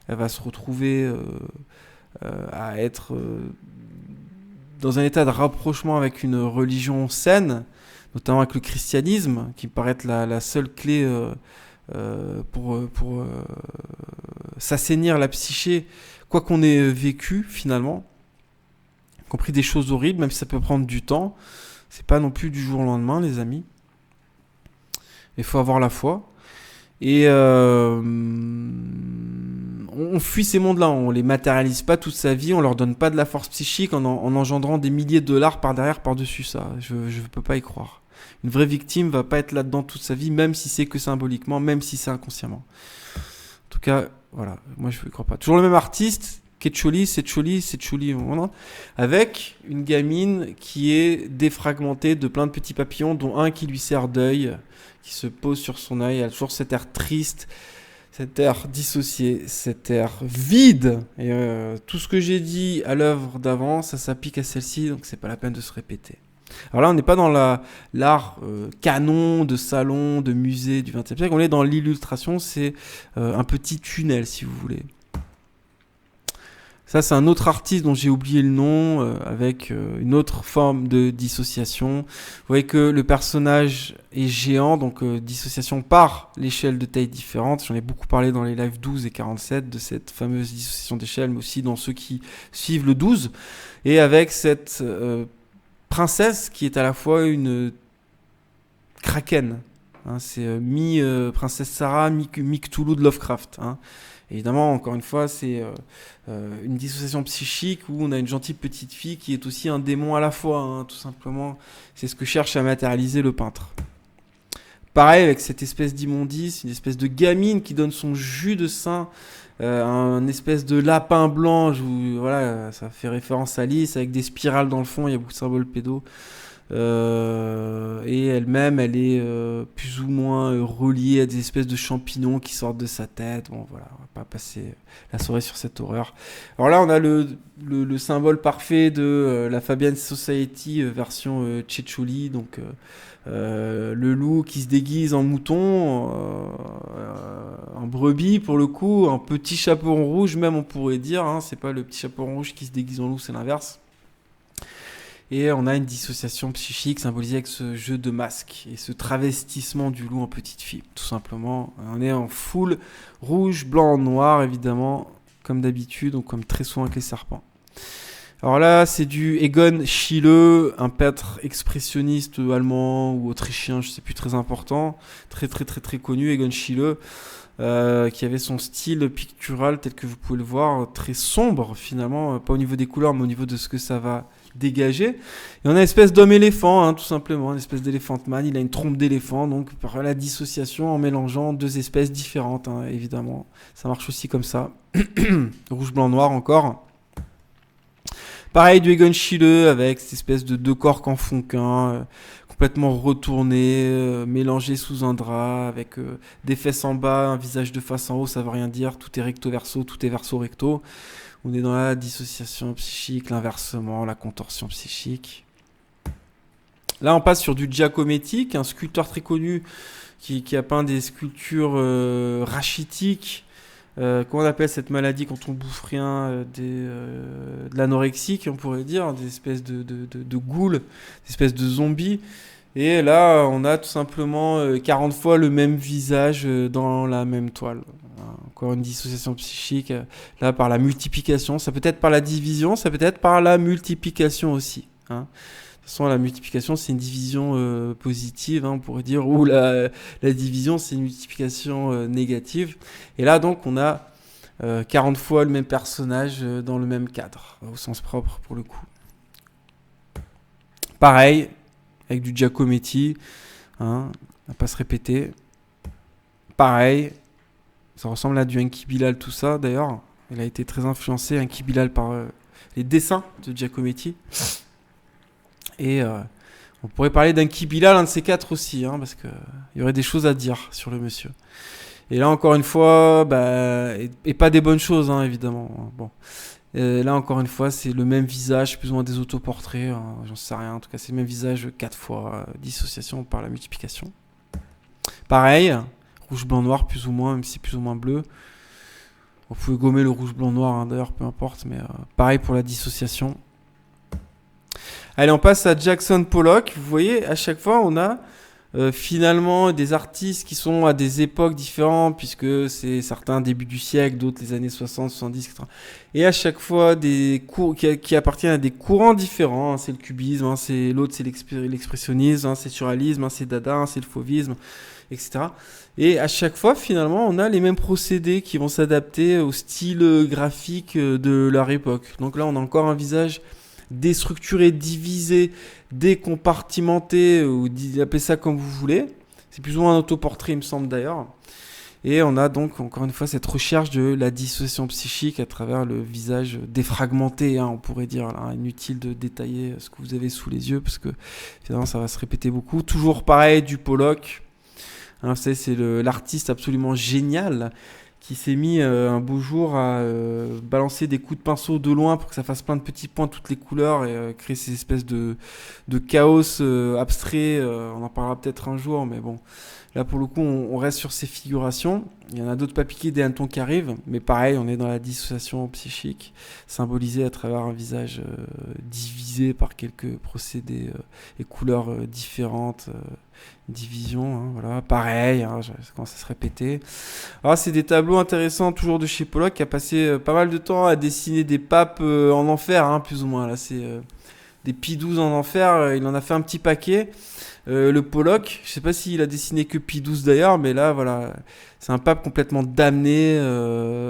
elle va se retrouver à être dans un état de rapprochement avec une religion saine, notamment avec le christianisme, qui me paraît être la seule clé pour s'assainir la psyché, quoi qu'on ait vécu finalement, y compris des choses horribles, même si ça peut prendre du temps. C'est pas non plus du jour au lendemain, les amis. Il faut avoir la foi. Et on fuit ces mondes-là, on les matérialise pas toute sa vie, on leur donne pas de la force psychique en engendrant des milliers de dollars par derrière, par-dessus ça. Je peux pas y croire. Une vraie victime va pas être là-dedans toute sa vie, même si c'est que symboliquement, même si c'est inconsciemment. En tout cas, voilà, moi je ne crois pas. Toujours le même artiste, Ketcholi, avec une gamine qui est défragmentée de plein de petits papillons, dont un qui lui sert d'œil, qui se pose sur son œil. Elle a toujours cet air triste, cet air dissocié, cet air vide. Et tout ce que j'ai dit à l'œuvre d'avant, ça s'applique à celle-ci, donc c'est pas la peine de se répéter. Alors là, on n'est pas dans l'art canon de salon, de musée du XXe siècle, on est dans l'illustration, c'est un petit tunnel, si vous voulez. Ça, c'est un autre artiste dont j'ai oublié le nom, avec une autre forme de dissociation. Vous voyez que le personnage est géant, donc dissociation par l'échelle de taille différente. J'en ai beaucoup parlé dans les lives 12 et 47 de cette fameuse dissociation d'échelle, mais aussi dans ceux qui suivent le 12. Et avec cette princesse qui est à la fois une kraken. Hein, c'est mi-princesse Sarah, mi-Cthulhu de Lovecraft. Hein. Évidemment, encore une fois, c'est une dissociation psychique où on a une gentille petite fille qui est aussi un démon à la fois, hein, tout simplement. C'est ce que cherche à matérialiser le peintre. Pareil avec cette espèce d'immondice, une espèce de gamine qui donne son jus de sein, un espèce de lapin blanc, voilà, ça fait référence à Alice, avec des spirales dans le fond, il y a beaucoup de symboles pédos. Et elle-même, elle est plus ou moins reliée à des espèces de champignons qui sortent de sa tête. Bon, voilà, on va pas passer la soirée sur cette horreur. Alors là, on a le symbole parfait de la Fabian Society version Tchétchouli, donc le loup qui se déguise en mouton, en brebis pour le coup, un petit chaperon rouge même on pourrait dire, hein, c'est pas le petit chaperon rouge qui se déguise en loup, c'est l'inverse. Et on a une dissociation psychique symbolisée avec ce jeu de masque et ce travestissement du loup en petite fille, tout simplement. On est en full rouge, blanc, noir, évidemment, comme d'habitude, ou comme très souvent avec les serpents. Alors là, c'est du Egon Schiele, un peintre expressionniste allemand ou autrichien, je sais plus, très important, très connu, Egon Schiele, qui avait son style pictural tel que vous pouvez le voir, très sombre finalement, pas au niveau des couleurs, mais au niveau de ce que ça va dégager. Et on a une espèce d'homme-éléphant, hein, tout simplement, une espèce d'éléphant man, il a une trompe d'éléphant, donc par la dissociation en mélangeant deux espèces différentes, hein, évidemment. Ça marche aussi comme ça. Rouge, blanc, noir encore. Pareil du Egon Schiele avec cette espèce de deux corps qu'en font qu'un, complètement retourné, mélangé sous un drap, avec des fesses en bas, un visage de face en haut, ça veut rien dire, tout est recto-verso, tout est verso-recto. On est dans la dissociation psychique, l'inversement, la contorsion psychique. Là, on passe sur du Giacometti, un sculpteur très connu qui a peint des sculptures rachitiques. Comment on appelle cette maladie quand on bouffe rien, de l'anorexie, on pourrait dire, des espèces de ghouls, des espèces de zombies. Et là, on a tout simplement 40 fois le même visage dans la même toile. Voilà. Encore une dissociation psychique, là par la multiplication. Ça peut être par la division, ça peut être par la multiplication aussi. Hein. De toute façon, la multiplication, c'est une division positive, hein, on pourrait dire, ou la division, c'est une multiplication négative. Et là, donc, on a 40 fois le même personnage dans le même cadre, au sens propre pour le coup. Pareil, avec du Giacometti, hein, on va pas se répéter. Pareil, ça ressemble à du Enki Bilal, tout ça d'ailleurs. Il a été très influencé, Enki Bilal, par les dessins de Giacometti. Et on pourrait parler d'Enki Bilal, un de ces quatre aussi, hein, parce qu'il y aurait des choses à dire sur le monsieur. Et là, encore une fois, et pas des bonnes choses, hein, évidemment. Bon. Là, encore une fois, c'est le même visage, plus ou moins des autoportraits, hein, j'en sais rien. En tout cas, c'est le même visage 4 fois, dissociation par la multiplication. Pareil, rouge, blanc, noir, plus ou moins, même si plus ou moins bleu. Vous pouvez gommer le rouge, blanc, noir, hein, d'ailleurs, peu importe, mais pareil pour la dissociation. Allez, on passe à Jackson Pollock. Vous voyez, à chaque fois, on a finalement des artistes qui sont à des époques différentes, puisque c'est certains début du siècle, d'autres les années 60, 70, etc. Et à chaque fois des cours qui appartiennent à des courants différents, hein, c'est le cubisme, hein, c'est l'autre, c'est l'expressionnisme, hein, c'est le surréalisme, hein, c'est Dada, hein, c'est le fauvisme, etc. Et à chaque fois, finalement, on a les mêmes procédés qui vont s'adapter au style graphique de leur époque. Donc là, on a encore un visage déstructuré, divisé, décompartimenté, ou appelez ça comme vous voulez. C'est plus ou moins un autoportrait, il me semble d'ailleurs. Et on a donc encore une fois cette recherche de la dissociation psychique à travers le visage défragmenté, hein, on pourrait dire. Là, inutile de détailler ce que vous avez sous les yeux, parce que finalement ça va se répéter beaucoup. Toujours pareil, du Pollock. Hein, vous savez, c'est l'artiste absolument génial qui s'est mis un beau jour à balancer des coups de pinceau de loin pour que ça fasse plein de petits points de toutes les couleurs et créer ces espèces de chaos abstrait. On en parlera peut-être un jour, mais bon, là pour le coup on reste sur ces figurations. Il y en a d'autres pas piqués, des hannetons qui arrivent, mais pareil, on est dans la dissociation psychique, symbolisée à travers un visage divisé par quelques procédés et couleurs différentes. Division, hein, voilà, pareil, hein, ça commence à se répéter. Alors, c'est des tableaux intéressants, toujours de chez Pollock, qui a passé pas mal de temps à dessiner des papes en enfer, hein, plus ou moins. Là, c'est des Pie XII en enfer, il en a fait un petit paquet. Le Pollock, je sais pas s'il a dessiné que Pie XII d'ailleurs, mais là, voilà, c'est un pape complètement damné,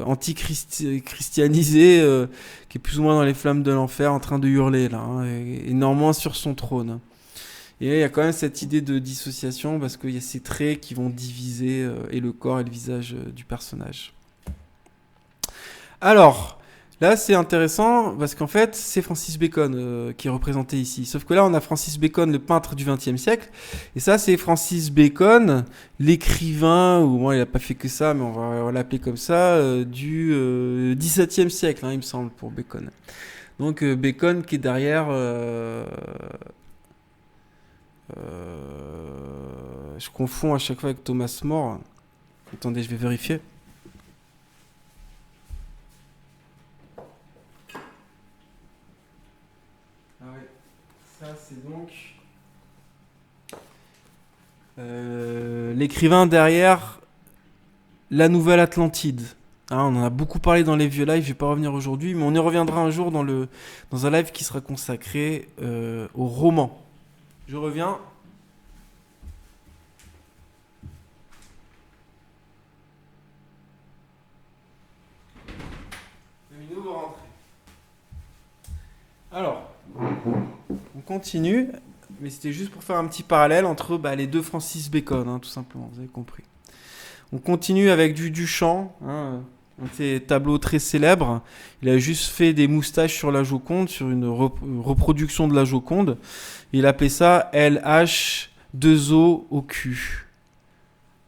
anti-christianisé, qui est plus ou moins dans les flammes de l'enfer, en train de hurler, là, hein, et néanmoins sur son trône. Et il y a quand même cette idée de dissociation parce qu'il y a ces traits qui vont diviser et le corps et le visage du personnage. Alors, là c'est intéressant parce qu'en fait c'est Francis Bacon qui est représenté ici. Sauf que là on a Francis Bacon, le peintre du XXe siècle. Et ça c'est Francis Bacon, l'écrivain, ou moi il n'a pas fait que ça, mais on va l'appeler comme ça, du XVIIe siècle, hein, il me semble, pour Bacon. Donc Bacon qui est derrière... je confonds à chaque fois avec Thomas More. Attendez, je vais vérifier. Ah ouais, ça c'est donc l'écrivain derrière La Nouvelle Atlantide. Hein, on en a beaucoup parlé dans les vieux lives, je vais pas revenir aujourd'hui, mais on y reviendra un jour dans un live qui sera consacré au roman. Je reviens. Nouveau rentrée. Alors, on continue, mais c'était juste pour faire un petit parallèle entre les deux Francis Bacon, hein, tout simplement, vous avez compris. On continue avec du Duchamp, hein, un de ses tableaux très célèbres. Il a juste fait des moustaches sur la Joconde, sur une reproduction de la Joconde. Il appelait ça LH2O au cul.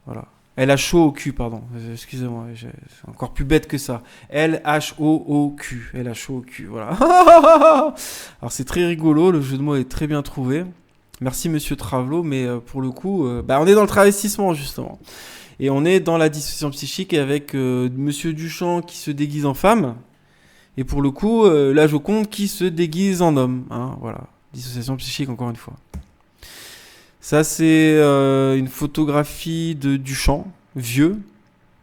Voilà. LHO au cul, pardon. Excusez-moi, c'est encore plus bête que ça. LHO au cul. LHO au cul, voilà. Alors c'est très rigolo, le jeu de mots est très bien trouvé. Merci Monsieur Travelot, mais pour le coup, on est dans le travestissement justement. Et on est dans la dissociation psychique avec Monsieur Duchamp qui se déguise en femme. Et pour le coup, la Joconde qui se déguise en homme. Hein, voilà. Dissociation psychique encore une fois. Ça, c'est une photographie de Duchamp, vieux,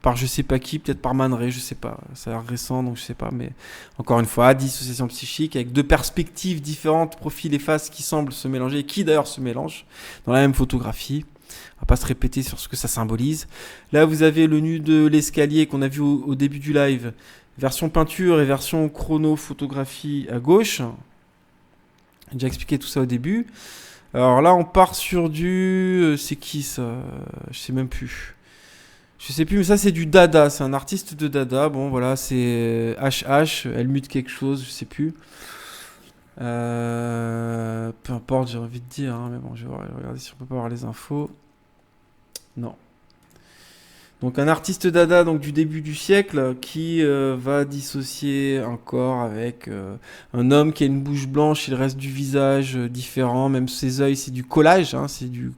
par je sais pas qui, peut-être par Man Ray, je sais pas. Ça a l'air récent, donc je sais pas. Mais encore une fois, dissociation psychique avec deux perspectives différentes, profil et face qui semblent se mélanger, et qui d'ailleurs se mélangent dans la même photographie. On va pas se répéter sur ce que ça symbolise. Là, vous avez le nu de l'escalier qu'on a vu au début du live. Version peinture et version chrono photographie à gauche. J'ai déjà expliqué tout ça au début. Alors là, on part sur du... c'est qui ça? Je sais même plus. Je sais plus, mais ça c'est du Dada. C'est un artiste de Dada. Bon, voilà, c'est HH. Elle mute quelque chose, je sais plus. Peu importe, j'ai envie de dire. Hein, mais bon, je vais regarder si on peut pas avoir les infos. Non. Donc un artiste Dada donc du début du siècle qui va dissocier un corps avec un homme qui a une bouche blanche et le reste du visage différent, même ses yeux, c'est du collage, hein, c'est du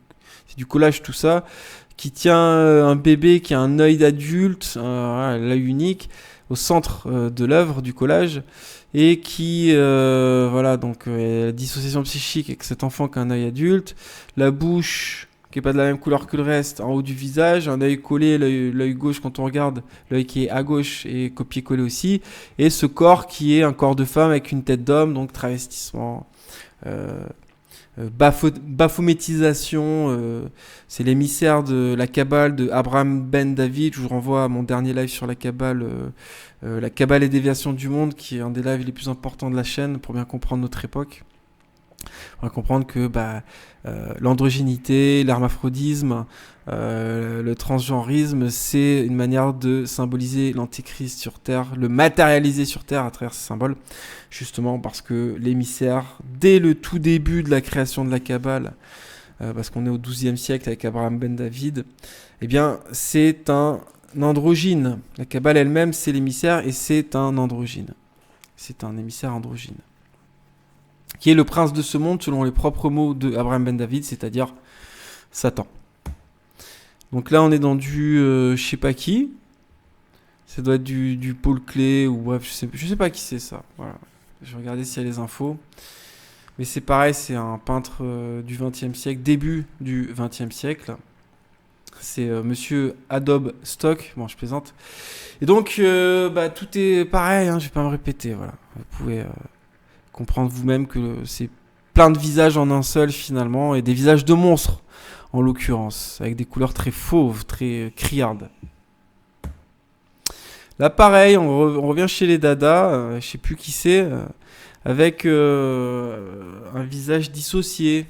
collage tout ça, qui tient un bébé qui a un œil d'adulte, voilà, l'œil unique, au centre de l'œuvre du collage, et qui, voilà, donc la dissociation psychique avec cet enfant qui a un œil adulte, la bouche qui est pas de la même couleur que le reste, en haut du visage, un œil collé, l'œil gauche quand on regarde, l'œil qui est à gauche est copié-collé aussi, et ce corps qui est un corps de femme avec une tête d'homme, donc travestissement, baphométisation, c'est l'émissaire de la Kabbale de Abraham Ben David. Je vous renvoie à mon dernier live sur la Kabbale et déviation du monde, qui est un des lives les plus importants de la chaîne pour bien comprendre notre époque. On va comprendre que l'androgynité, l'hermaphrodisme, le transgenrisme, c'est une manière de symboliser l'antéchrist sur Terre, le matérialiser sur Terre à travers ces symboles, justement parce que l'émissaire, dès le tout début de la création de la Kabbale, parce qu'on est au XIIe siècle avec Abraham Ben David, eh bien c'est un androgyne. La Kabbale elle-même, c'est l'émissaire et c'est un androgyne. C'est un émissaire androgyne, qui est le prince de ce monde selon les propres mots de Abraham Ben David, c'est-à-dire Satan. Donc là, on est dans du je sais pas qui. Ça doit être du Paul Klee ou bref, je sais pas qui c'est ça. Voilà. Je vais regarder s'il y a les infos. Mais c'est pareil, c'est un peintre du XXe siècle, début du XXe siècle. C'est monsieur Adobe Stock. Bon, je plaisante. Et donc, tout est pareil, hein, je vais pas me répéter. Voilà. Vous pouvez comprendre vous-même que c'est plein de visages en un seul finalement, et des visages de monstres en l'occurrence, avec des couleurs très fauves, très criardes. Là pareil, on revient chez les Dada, je sais plus qui c'est, avec un visage dissocié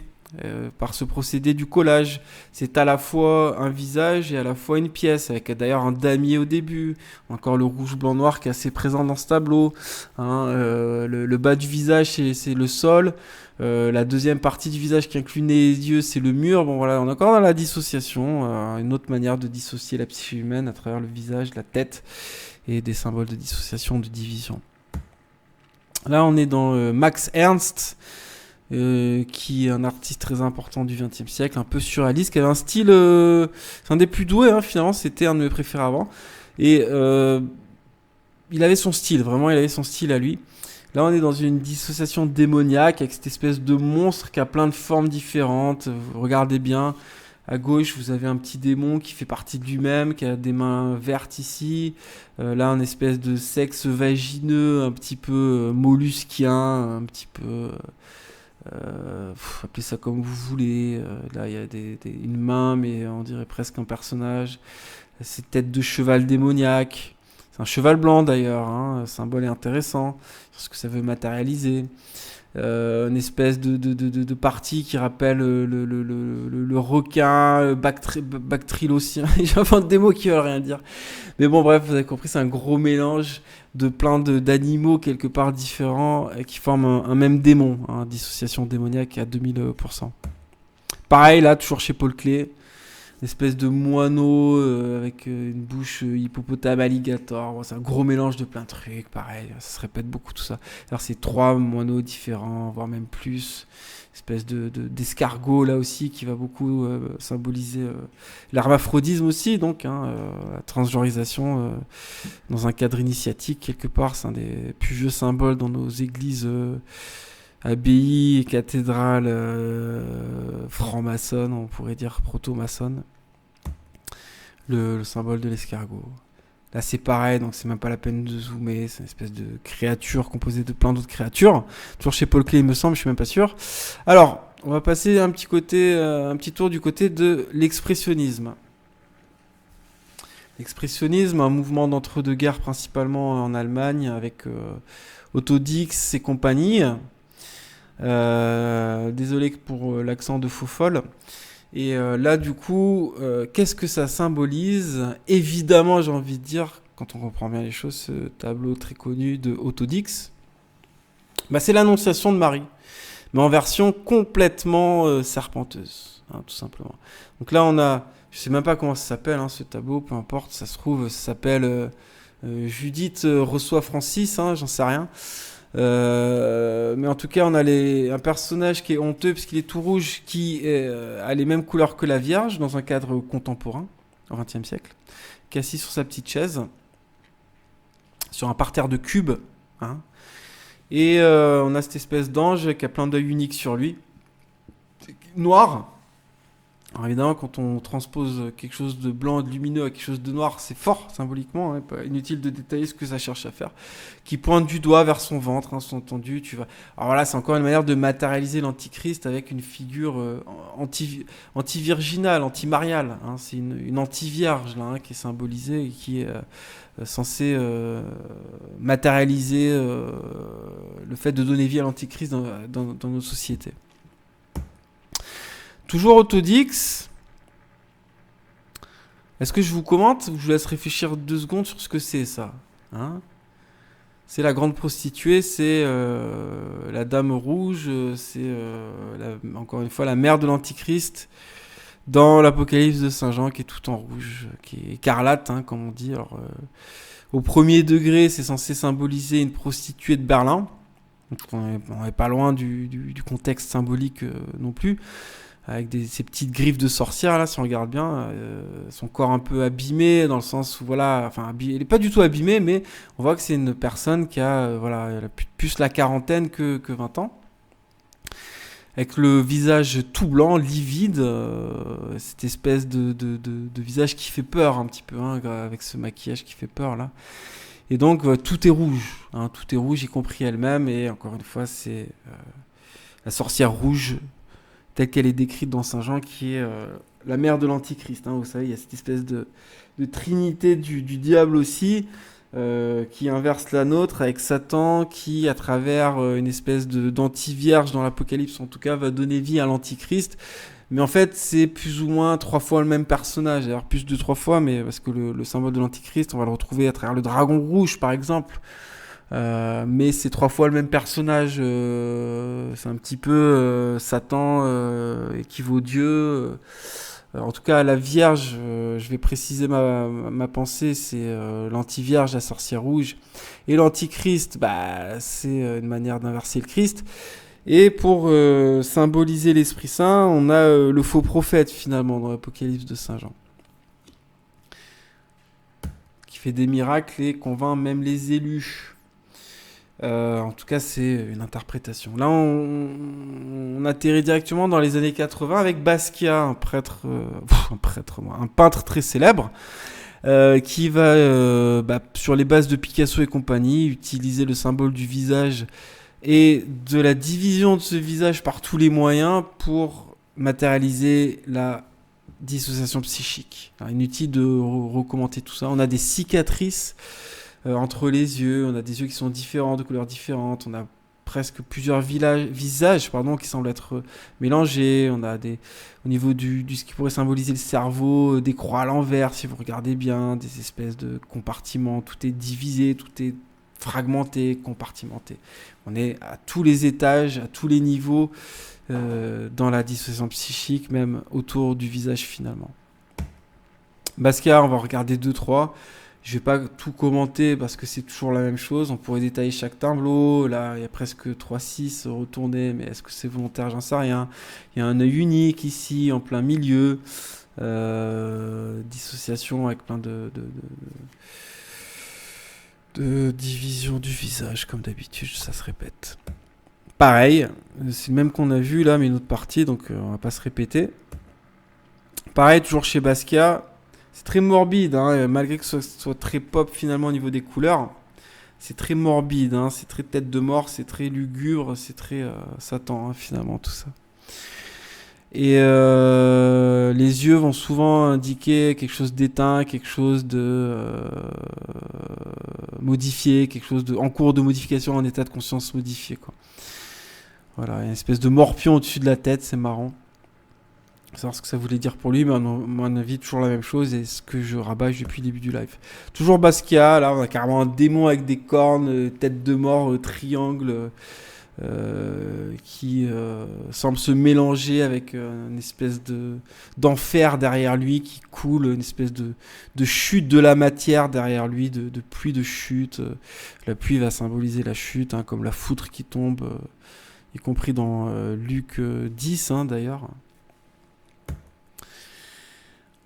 par ce procédé du collage. C'est à la fois un visage et à la fois une pièce, avec d'ailleurs un damier au début, encore le rouge, blanc, noir qui est assez présent dans ce tableau, hein, le bas du visage c'est le sol, la deuxième partie du visage qui inclut nez et yeux c'est le mur. Bon voilà, on est encore dans la dissociation, une autre manière de dissocier la psyché humaine à travers le visage, la tête, et des symboles de dissociation, de division. Là on est dans Max Ernst, qui est un artiste très important du XXe siècle, un peu surréaliste, qui avait un style... c'est un des plus doués, hein, finalement, c'était un de mes préférés avant. Et il avait son style, vraiment, il avait son style à lui. Là, on est dans une dissociation démoniaque, avec cette espèce de monstre qui a plein de formes différentes. Vous regardez bien, à gauche, vous avez un petit démon qui fait partie de lui-même, qui a des mains vertes ici. Là, un espèce de sexe vagineux, un petit peu mollusquien, un petit peu... appelez ça comme vous voulez. Là il y a une main, mais on dirait presque un personnage. Ces têtes de cheval démoniaque, c'est un cheval blanc d'ailleurs, hein. Le symbole est intéressant sur ce que ça veut matérialiser. Une espèce de partie qui rappelle le requin bactrilocien. J'invente des mots qui veulent rien dire, mais bon bref, vous avez compris, c'est un gros mélange de plein d'animaux quelque part différents qui forment un même démon, hein, dissociation démoniaque à 2000%. Pareil là, toujours chez Paul Klee, une espèce de moineau avec une bouche hippopotame alligator. Bon, c'est un gros mélange de plein de trucs, pareil, ça se répète beaucoup tout ça. Alors c'est 3 moineaux différents, voire même plus. Espèce d'escargot là aussi qui va beaucoup symboliser l'hermaphrodisme aussi, donc hein, la transgenrisation dans un cadre initiatique quelque part. C'est un des plus vieux symboles dans nos églises abbaye, cathédrale franc-maçonne, on pourrait dire proto-maçonne, le symbole de l'escargot. Là, c'est pareil, donc c'est même pas la peine de zoomer. C'est une espèce de créature composée de plein d'autres créatures. Toujours chez Paul Klee, il me semble, je suis même pas sûr. Alors, on va passer un petit tour du côté de l'expressionnisme. L'expressionnisme, un mouvement d'entre-deux-guerres principalement en Allemagne, avec Otto Dix et compagnie. Désolé pour l'accent de faux folle. Et là, du coup, qu'est-ce que ça symbolise? Évidemment, j'ai envie de dire, quand on comprend bien les choses, ce tableau très connu de Otto Dix, c'est l'Annonciation de Marie, mais en version complètement serpenteuse, hein, tout simplement. Donc là, on a, je sais même pas comment ça s'appelle, hein, ce tableau, peu importe, ça se trouve, ça s'appelle Judith reçoit Francis, hein, j'en sais rien. Mais en tout cas, on a un personnage qui est honteux puisqu'il est tout rouge, qui a les mêmes couleurs que la Vierge dans un cadre contemporain au XXe siècle, qui est assis sur sa petite chaise sur un parterre de cubes, hein. Et on a cette espèce d'ange qui a plein d'œils uniques sur lui, noir. Alors évidemment, quand on transpose quelque chose de blanc et de lumineux à quelque chose de noir, c'est fort symboliquement, hein, pas inutile de détailler ce que ça cherche à faire, qui pointe du doigt vers son ventre, hein, sous-entendu. Alors là, c'est encore une manière de matérialiser l'antichrist avec une figure anti-virginale, anti-mariale, hein. C'est une anti-vierge là, hein, qui est symbolisée et qui est censée matérialiser le fait de donner vie à l'antichrist dans nos sociétés. Toujours Otto Dix. Est-ce que je vous commente ou je vous laisse réfléchir 2 secondes sur ce que c'est ça, hein? C'est la grande prostituée, c'est la dame rouge, c'est encore une fois la mère de l'Antichrist dans l'Apocalypse de Saint Jean qui est tout en rouge, qui est écarlate, hein, comme on dit. Alors, au premier degré, c'est censé symboliser une prostituée de Berlin. Donc on n'est pas loin du contexte symbolique non plus. Avec ces petites griffes de sorcière là, si on regarde bien, son corps un peu abîmé dans le sens où voilà, enfin il est pas du tout abîmé, mais on voit que c'est une personne qui a elle a plus la quarantaine que 20 ans, avec le visage tout blanc, livide, cette espèce de visage qui fait peur un petit peu, hein, avec ce maquillage qui fait peur là. Et donc tout est rouge, hein, tout est rouge, y compris elle-même, et encore une fois c'est la sorcière rouge telle qu'elle est décrite dans Saint Jean, qui est la mère de l'Antichrist, hein. Vous savez, il y a cette espèce de trinité du diable aussi, qui inverse la nôtre, avec Satan qui, à travers une espèce d'anti-vierge dans l'Apocalypse, en tout cas, va donner vie à l'Antichrist. Mais en fait, c'est plus ou moins 3 fois le même personnage. Alors plus de 3 fois, mais parce que le symbole de l'Antichrist, on va le retrouver à travers le dragon rouge, par exemple. Mais c'est 3 fois le même personnage. C'est un petit peu Satan équivaut Dieu. En tout cas, la Vierge, je vais préciser ma pensée, c'est l'anti-vierge, la sorcière rouge. Et l'antichrist, c'est une manière d'inverser le Christ. Et pour symboliser l'Esprit Saint, on a le faux prophète finalement dans l'Apocalypse de Saint Jean, qui fait des miracles et convainc même les élus. En tout cas, c'est une interprétation. Là, on atterrit directement dans les années 80 avec Basquiat, un peintre très célèbre, qui va, sur les bases de Picasso et compagnie, utiliser le symbole du visage et de la division de ce visage par tous les moyens pour matérialiser la dissociation psychique. Alors, inutile de recommenter tout ça. On a des cicatrices entre les yeux, on a des yeux qui sont différents, de couleurs différentes, on a presque plusieurs visages qui semblent être mélangés, on a au niveau du ce qui pourrait symboliser le cerveau, des croix à l'envers si vous regardez bien, des espèces de compartiments, tout est divisé, tout est fragmenté, compartimenté. On est à tous les étages, à tous les niveaux, dans la dissociation psychique, même autour du visage finalement. Basquiat, on va regarder 2-3. Je vais pas tout commenter parce que c'est toujours la même chose. On pourrait détailler chaque tableau. Là, il y a presque 3-6 retournés, mais est-ce que c'est volontaire? J'en sais rien. Il y a un œil unique ici, en plein milieu. Dissociation avec plein de division du visage, comme d'habitude, ça se répète. Pareil, c'est le même qu'on a vu là, mais une autre partie, donc on va pas se répéter. Pareil, toujours chez Basquiat, c'est très morbide, hein, malgré que ce soit très pop finalement au niveau des couleurs. C'est très morbide, hein, c'est très tête de mort, c'est très lugubre, c'est très Satan, hein, finalement, tout ça. Et les yeux vont souvent indiquer quelque chose d'éteint, quelque chose de modifié, quelque chose en cours de modification, en état de conscience modifié, quoi. Voilà, il y a une espèce de morpion au-dessus de la tête, c'est marrant. Savoir ce que ça voulait dire pour lui, mais à mon avis, toujours la même chose, et ce que je rabâche depuis le début du live. Toujours Basquiat, là, on a carrément un démon avec des cornes, tête de mort, triangle, qui semble se mélanger avec une espèce d'enfer derrière lui qui coule, une espèce de chute de la matière derrière lui, de pluie de chute. La pluie va symboliser la chute, hein, comme la foudre qui tombe, y compris dans Luc 10, hein, d'ailleurs.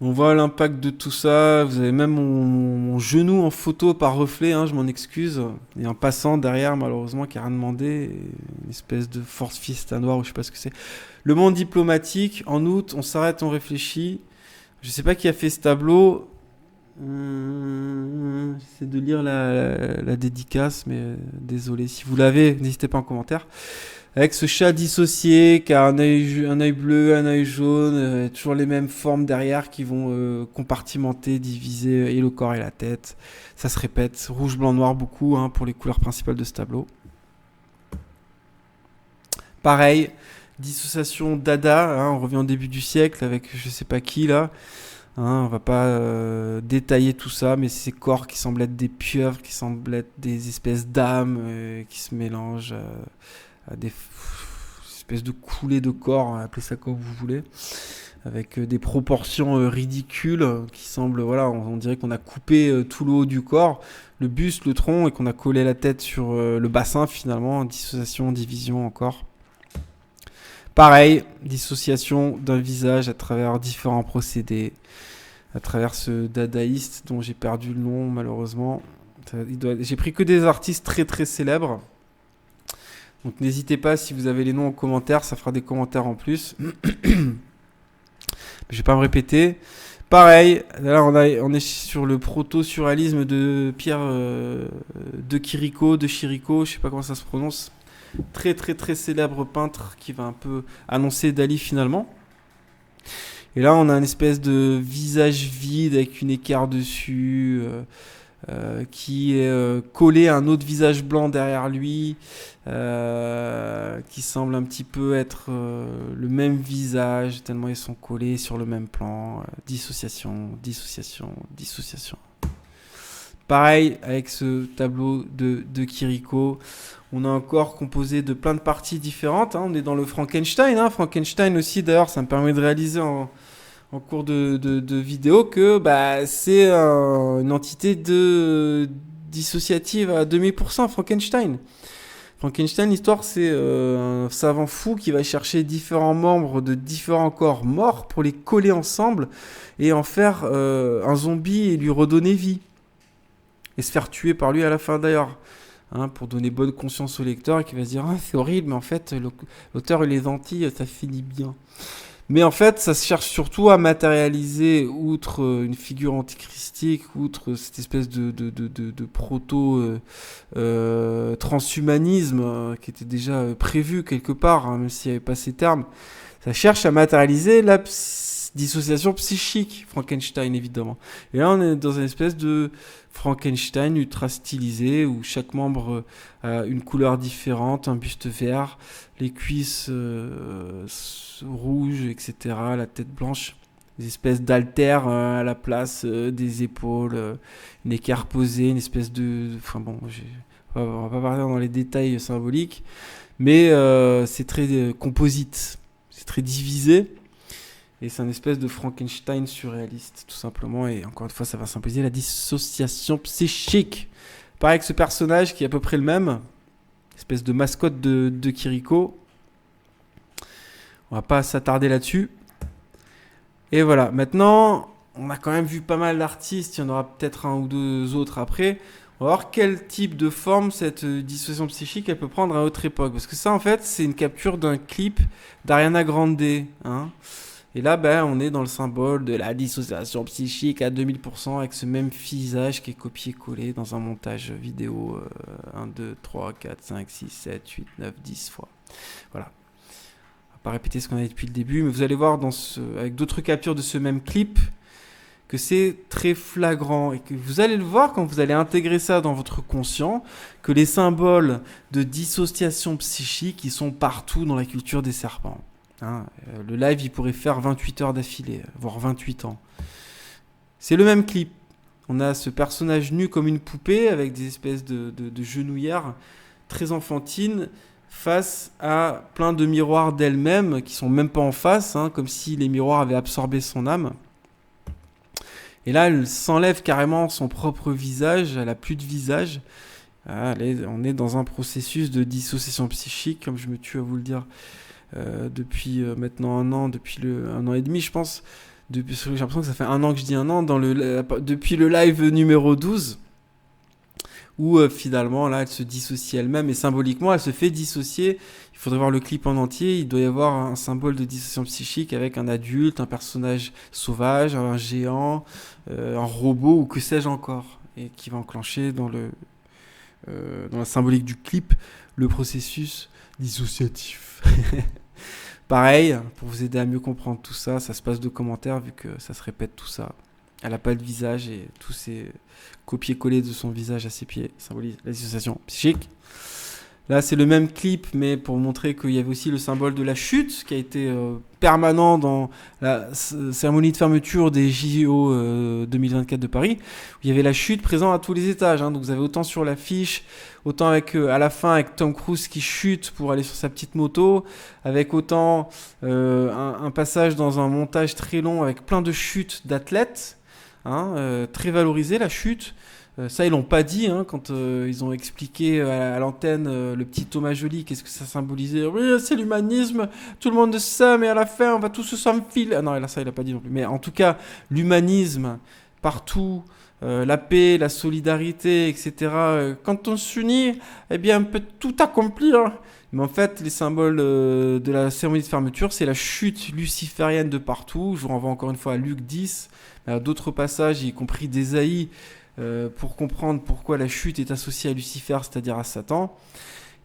On voit l'impact de tout ça. Vous avez même mon genou en photo par reflet, hein, je m'en excuse. Et un passant derrière, malheureusement, qui a rien demandé. Une espèce de force fiesta noire, ou je sais pas ce que c'est. Le monde diplomatique, en août, on s'arrête, on réfléchit. Je sais pas qui a fait ce tableau. J'essaie de lire la dédicace, mais désolé. Si vous l'avez, n'hésitez pas en commentaire. Avec ce chat dissocié, qui a un œil bleu, un œil jaune, toujours les mêmes formes derrière qui vont compartimenter, diviser et le corps et la tête. Ça se répète, rouge, blanc, noir beaucoup, hein, pour les couleurs principales de ce tableau. Pareil, dissociation dada, hein, on revient au début du siècle avec je sais pas qui là. Hein, on va pas détailler tout ça, mais ces corps qui semblent être des pieuvres, qui semblent être des espèces d'âmes qui se mélangent à des espèces de coulées de corps, appelez ça comme vous voulez, avec des proportions ridicules qui semblent, voilà, on dirait qu'on a coupé tout le haut du corps, le buste, le tronc, et qu'on a collé la tête sur le bassin finalement, dissociation, division encore. Pareil, dissociation d'un visage à travers différents procédés, à travers ce dadaïste dont j'ai perdu le nom malheureusement. J'ai pris que des artistes très très célèbres. Donc n'hésitez pas, si vous avez les noms en commentaire, ça fera des commentaires en plus. Je vais pas me répéter. Pareil, là on est sur le proto-surréalisme de Pierre de Chirico, je sais pas comment ça se prononce. Très très très célèbre peintre qui va un peu annoncer Dali finalement. Et là on a une espèce de visage vide avec une équerre dessus qui est collé à un autre visage blanc derrière lui qui semble un petit peu être le même visage tellement ils sont collés sur le même plan. Dissociation. Pareil avec ce tableau de Chirico. On a un corps composé de plein de parties différentes. Hein. On est dans le Frankenstein. Hein. Frankenstein aussi, d'ailleurs, ça me permet de réaliser en cours de vidéo que c'est une entité dissociative à 2000%, Frankenstein. Frankenstein, l'histoire, c'est un savant fou qui va chercher différents membres de différents corps morts pour les coller ensemble et en faire un zombie et lui redonner vie. Et se faire tuer par lui à la fin d'ailleurs. Hein, pour donner bonne conscience au lecteur et qui va se dire c'est horrible, mais en fait l'auteur il est gentil, ça finit bien. Mais en fait ça se cherche surtout à matérialiser, outre une figure antichristique, outre cette espèce de proto transhumanisme qui était déjà prévu quelque part, hein, même s'il n'y avait pas ces termes. Ça cherche à matérialiser la dissociation psychique, Frankenstein évidemment. Et là on est dans une espèce de Frankenstein ultra stylisé où chaque membre a une couleur différente, un buste vert, les cuisses rouges, etc., la tête blanche, des espèces d'haltères à la place des épaules, une équerre posée, une espèce de... Enfin bon, on va pas parler dans les détails symboliques, mais c'est très composite, c'est très divisé. Et c'est une espèce de Frankenstein surréaliste, tout simplement. Et encore une fois, ça va symboliser la dissociation psychique. Pareil avec ce personnage qui est à peu près le même. Espèce de mascotte de Chirico. On va pas s'attarder là-dessus. Et voilà. Maintenant, on a quand même vu pas mal d'artistes. Il y en aura peut-être un ou deux autres après. On va voir quel type de forme cette dissociation psychique elle peut prendre à autre époque. Parce que ça, en fait, c'est une capture d'un clip d'Ariana Grande. Hein. Et là, on est dans le symbole de la dissociation psychique à 2000% avec ce même visage qui est copié-collé dans un montage vidéo 1, 2, 3, 4, 5, 6, 7, 8, 9, 10 fois. Voilà. On va pas répéter ce qu'on a dit depuis le début, mais vous allez voir avec d'autres captures de ce même clip que c'est très flagrant et que vous allez le voir quand vous allez intégrer ça dans votre conscient, que les symboles de dissociation psychique, ils sont partout dans la culture des serpents. Hein, le live, il pourrait faire 28 heures d'affilée, voire 28 ans. C'est le même clip. On a ce personnage nu comme une poupée avec des espèces de genouillères très enfantines face à plein de miroirs d'elle-même qui sont même pas en face, hein, comme si les miroirs avaient absorbé son âme. Et là, elle s'enlève carrément son propre visage, elle n'a plus de visage. On est dans un processus de dissociation psychique, comme je me tue à vous le dire, depuis maintenant un an, depuis un an et demi, je pense. J'ai l'impression que ça fait un an que je dis un an, depuis le live numéro 12, où finalement, là, elle se dissocie elle-même, et symboliquement, elle se fait dissocier. Il faudrait voir le clip en entier. Il doit y avoir un symbole de dissociation psychique avec un adulte, un personnage sauvage, un géant, un robot ou que sais-je encore, et qui va enclencher dans la symbolique du clip le processus dissociatif. Pareil, pour vous aider à mieux comprendre tout ça, ça se passe de commentaires vu que ça se répète tout ça. Elle n'a pas de visage et tous ces copier-coller de son visage à ses pieds symbolise la dissociation psychique. Là, c'est le même clip, mais pour montrer qu'il y avait aussi le symbole de la chute qui a été permanent dans la cérémonie de fermeture des JO 2024 de Paris, où il y avait la chute présente à tous les étages. Hein. Donc vous avez autant sur l'affiche, autant à la fin avec Tom Cruise qui chute pour aller sur sa petite moto, avec autant un passage dans un montage très long avec plein de chutes d'athlètes, hein, très valorisé la chute. Ça, ils l'ont pas dit hein, quand ils ont expliqué à l'antenne le petit Thomas Joly, qu'est-ce que ça symbolisait. Oui, c'est l'humanisme, tout le monde le sait, mais à la fin, on va tous s'enfiler. Ah non, là, ça, il a pas dit non plus. Mais en tout cas, l'humanisme, partout, la paix, la solidarité, etc. Quand on s'unit, eh bien, on peut tout accomplir. Mais en fait, les symboles de la cérémonie de fermeture, c'est la chute luciférienne de partout. Je vous renvoie encore une fois à Luc 10, à d'autres passages, y compris d'Ésaïe, pour comprendre pourquoi la chute est associée à Lucifer, c'est-à-dire à Satan.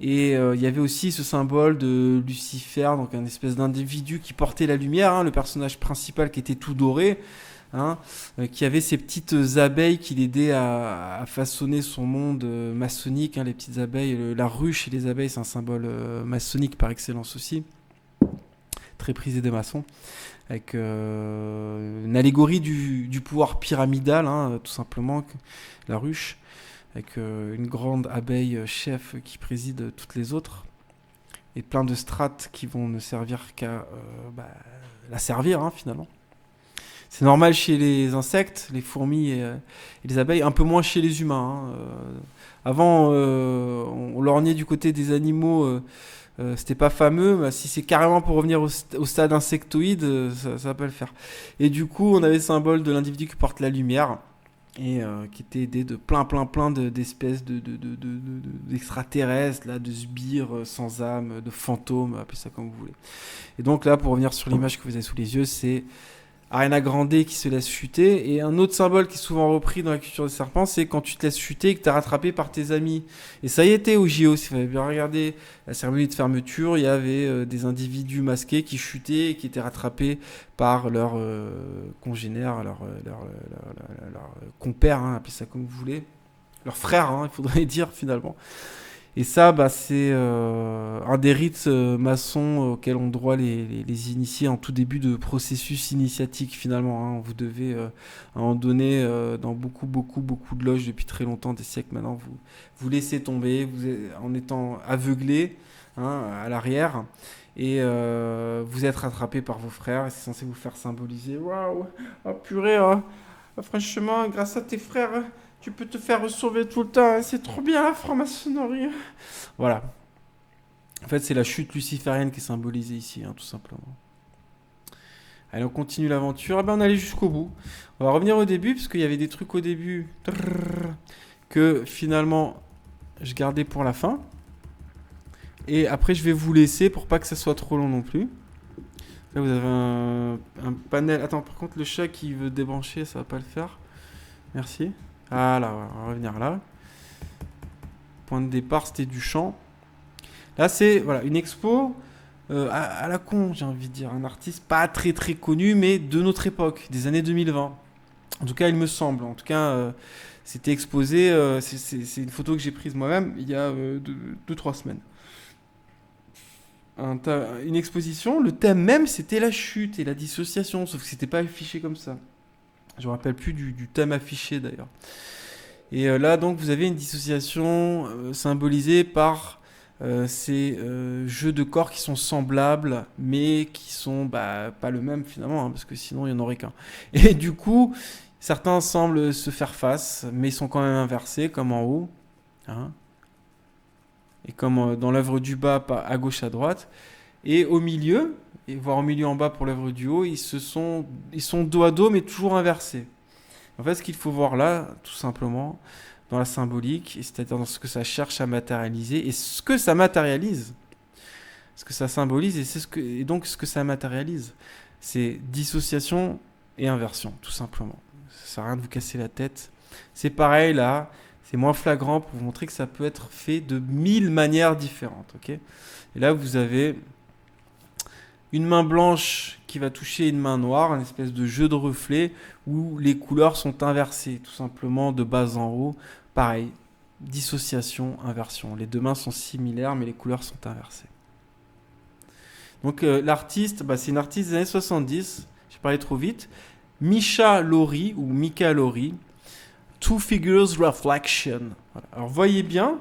Et il y avait aussi ce symbole de Lucifer, donc un espèce d'individu qui portait la lumière, hein, le personnage principal qui était tout doré, hein, qui avait ces petites abeilles qui l'aidaient à façonner son monde maçonnique, hein, les petites abeilles, la ruche et les abeilles, c'est un symbole maçonnique par excellence aussi, très prisé des maçons, avec une allégorie du pouvoir pyramidal, hein, tout simplement, la ruche, avec une grande abeille chef qui préside toutes les autres, et plein de strates qui vont ne servir qu'à la servir, hein, finalement. C'est normal chez les insectes, les fourmis et les abeilles, un peu moins chez les humains. Hein. Avant, on lorgnait du côté des animaux, c'était pas fameux, mais si c'est carrément pour revenir au stade insectoïde, ça va pas le faire. Et du coup, on avait le symbole de l'individu qui porte la lumière et qui était aidé de plein d'espèces d'extraterrestres, là, de sbires sans âme, de fantômes, appelez ça comme vous voulez. Et donc là, pour revenir sur l'image que vous avez sous les yeux, c'est Ariana Grande qui se laisse chuter. Et un autre symbole qui est souvent repris dans la culture des serpents, c'est quand tu te laisses chuter et que tu es rattrapé par tes amis. Et ça y était au JO, si vous avez bien regardé la cérémonie de fermeture, il y avait des individus masqués qui chutaient et qui étaient rattrapés par leurs congénères, leurs compères, hein, appelez ça comme vous voulez, leurs frères, hein, il faudrait dire finalement. Et ça, c'est un des rites maçons auxquels ont droit les initiés en tout début de processus initiatique finalement. Hein. Vous devez, à un moment donné, dans beaucoup de loges depuis très longtemps, des siècles maintenant, vous laissez tomber en étant aveuglé, hein, à l'arrière. Et vous êtes rattrapé par vos frères et c'est censé vous faire symboliser. Waouh, oh purée, hein. Franchement, grâce à tes frères, tu peux te faire sauver tout le temps, hein. C'est trop bien la franc-maçonnerie. Voilà. En fait, c'est la chute luciférienne qui est symbolisée ici, hein, tout simplement. Allez, on continue l'aventure. On allait jusqu'au bout. On va revenir au début, parce qu'il y avait des trucs au début que finalement je gardais pour la fin. Et après, je vais vous laisser pour pas que ça soit trop long non plus. Là, vous avez un panel. Attends, par contre, le chat qui veut débrancher, ça va pas le faire. Merci. Ah là, on va revenir là. Point de départ, c'était du chant. Là, c'est voilà, une expo à la con, j'ai envie de dire. Un artiste pas très très connu, mais de notre époque, des années 2020. En tout cas, il me semble. En tout cas, c'était exposé. C'est une photo que j'ai prise moi-même il y a 2-3 semaines. Une exposition, le thème même, c'était la chute et la dissociation, sauf que c'était pas affiché comme ça. Je me rappelle plus du thème affiché d'ailleurs. Et là, donc, vous avez une dissociation symbolisée par ces jeux de corps qui sont semblables, mais qui sont pas le même finalement, hein, parce que sinon il n'y en aurait qu'un. Et du coup, certains semblent se faire face, mais ils sont quand même inversés, comme en haut, hein, et comme dans l'œuvre du bas, à gauche, à droite. Et au milieu, et voire au milieu en bas pour l'œuvre du haut, ils sont dos à dos, mais toujours inversés. En fait, ce qu'il faut voir là, tout simplement, dans la symbolique, c'est-à-dire dans ce que ça cherche à matérialiser, et ce que ça matérialise, ce que ça symbolise, et donc ce que ça matérialise, c'est dissociation et inversion, tout simplement. Ça sert à rien de vous casser la tête. C'est pareil là, c'est moins flagrant pour vous montrer que ça peut être fait de 1000 manières différentes. Okay, et là, vous avez une main blanche qui va toucher une main noire, une espèce de jeu de reflets où les couleurs sont inversées, tout simplement de bas en haut. Pareil, dissociation, inversion. Les deux mains sont similaires, mais les couleurs sont inversées. Donc l'artiste, c'est une artiste des années 70, j'ai parlé trop vite, Misha Lori, ou Mika Lori, Two Figures Reflection. Voilà. Alors voyez bien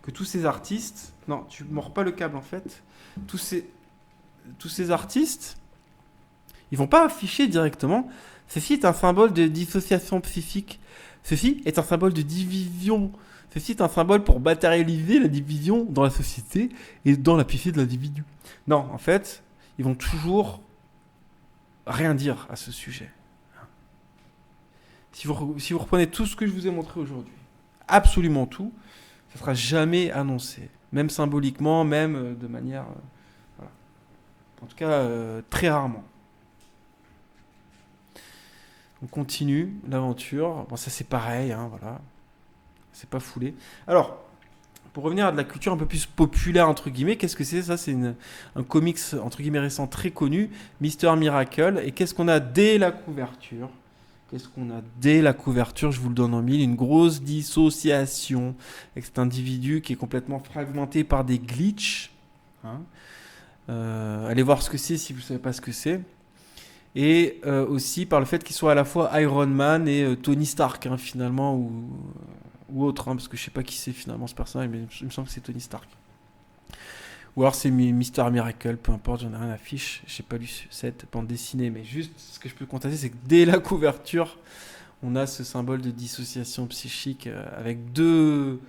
que tous ces artistes... Non, tu ne mords pas le câble en fait. Tous ces artistes, ils vont pas afficher directement. Ceci est un symbole de dissociation psychique. Ceci est un symbole de division. Ceci est un symbole pour matérialiser la division dans la société et dans la psyché de l'individu. Non, en fait, ils vont toujours rien dire à ce sujet. Si vous reprenez tout ce que je vous ai montré aujourd'hui, absolument tout, ça ne sera jamais annoncé. Même symboliquement, même de manière... voilà. En tout cas, très rarement. On continue l'aventure. Bon, ça c'est pareil, hein, voilà. C'est pas foulé. Alors, pour revenir à de la culture un peu plus populaire, entre guillemets, qu'est-ce que c'est ça? C'est un comics, entre guillemets, récent, très connu, Mister Miracle. Et qu'est-ce qu'on a dès la couverture? Je vous le donne en mille. Une grosse dissociation avec cet individu qui est complètement fragmenté par des glitches. Hein. Allez voir ce que c'est si vous ne savez pas ce que c'est. Et aussi par le fait qu'il soit à la fois Iron Man et Tony Stark, hein, finalement, ou autre, hein, parce que je ne sais pas qui c'est finalement ce personnage, mais il me semble que c'est Tony Stark. Ou alors c'est Mister Miracle, peu importe, j'en ai rien à fiche. J'ai pas lu cette bande dessinée, mais juste ce que je peux constater, c'est que dès la couverture, on a ce symbole de dissociation psychique avec deux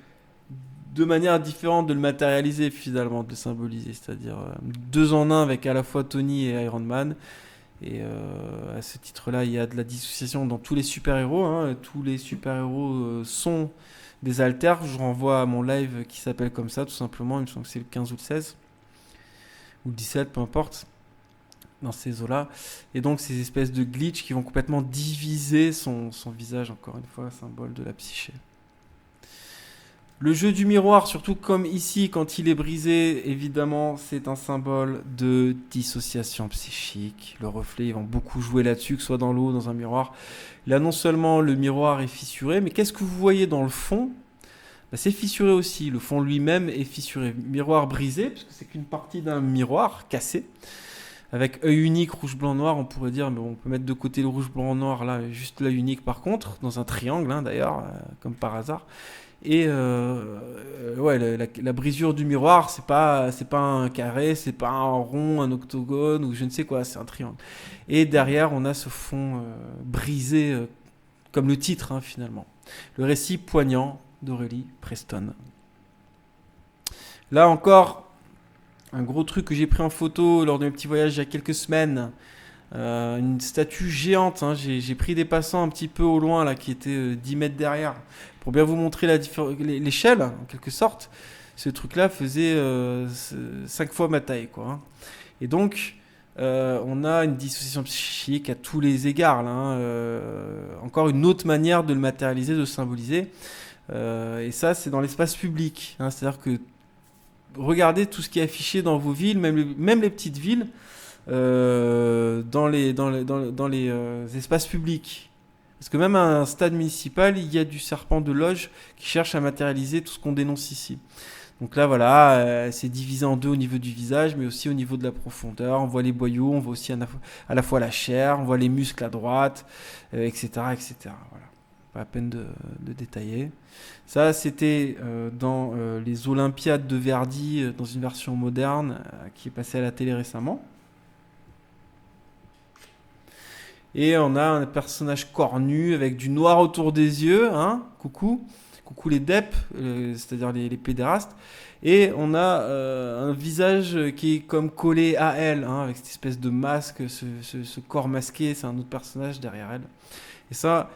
manières différentes de le matérialiser finalement, de le symboliser. C'est-à-dire deux en un avec à la fois Tony et Iron Man. Et à ce titre-là, il y a de la dissociation dans tous les super-héros. Hein. Tous les super-héros sont des alters. Je renvoie à mon live qui s'appelle comme ça, tout simplement. Il me semble que c'est le 15 ou le 16. Ou le 17, peu importe. Dans ces eaux-là. Et donc, ces espèces de glitches qui vont complètement diviser son visage, encore une fois, symbole de la psyché. Le jeu du miroir, surtout comme ici, quand il est brisé, évidemment, c'est un symbole de dissociation psychique. Le reflet, ils vont beaucoup jouer là-dessus, que ce soit dans l'eau, dans un miroir. Là, non seulement le miroir est fissuré, mais qu'est-ce que vous voyez dans le fond? C'est fissuré aussi. Le fond lui-même est fissuré. Miroir brisé, puisque c'est qu'une partie d'un miroir cassé. Avec œil unique, rouge, blanc, noir, on pourrait dire, mais on peut mettre de côté le rouge, blanc, noir, là, juste l'œil unique par contre, dans un triangle, hein, d'ailleurs, comme par hasard. Et la brisure du miroir, c'est pas un carré, c'est pas un rond, un octogone ou je ne sais quoi, c'est un triangle. Et derrière, on a ce fond brisé, comme le titre hein, finalement. Le récit poignant d'Aurélie Preston. Là encore, un gros truc que j'ai pris en photo lors de mes petits voyages il y a quelques semaines. une statue géante. Hein. J'ai pris des passants un petit peu au loin là, qui étaient 10 mètres derrière, pour bien vous montrer l'échelle, en quelque sorte. Ce truc-là faisait 5 fois ma taille, quoi. Hein. Et donc, on a une dissociation psychique à tous les égards. Là, hein. Encore une autre manière de le matérialiser, de le symboliser. Et ça, c'est dans l'espace public. Hein. C'est-à-dire que regardez tout ce qui est affiché dans vos villes, même les petites villes, dans les espaces publics. Parce que même à un stade municipal, il y a du serpent de loge qui cherche à matérialiser tout ce qu'on dénonce ici. Donc là, voilà, c'est divisé en deux au niveau du visage, mais aussi au niveau de la profondeur. On voit les boyaux, on voit aussi à la fois la chair, on voit les muscles à droite, etc., etc. Voilà. Pas la peine de détailler. Ça, c'était dans les Olympiades de Verdi, dans une version moderne, qui est passée à la télé récemment. Et on a un personnage cornu avec du noir autour des yeux, hein, coucou les DEP, c'est-à-dire les pédérastes. Et on a un visage qui est comme collé à elle, hein, avec cette espèce de masque, ce corps masqué, c'est un autre personnage derrière elle. Et ça,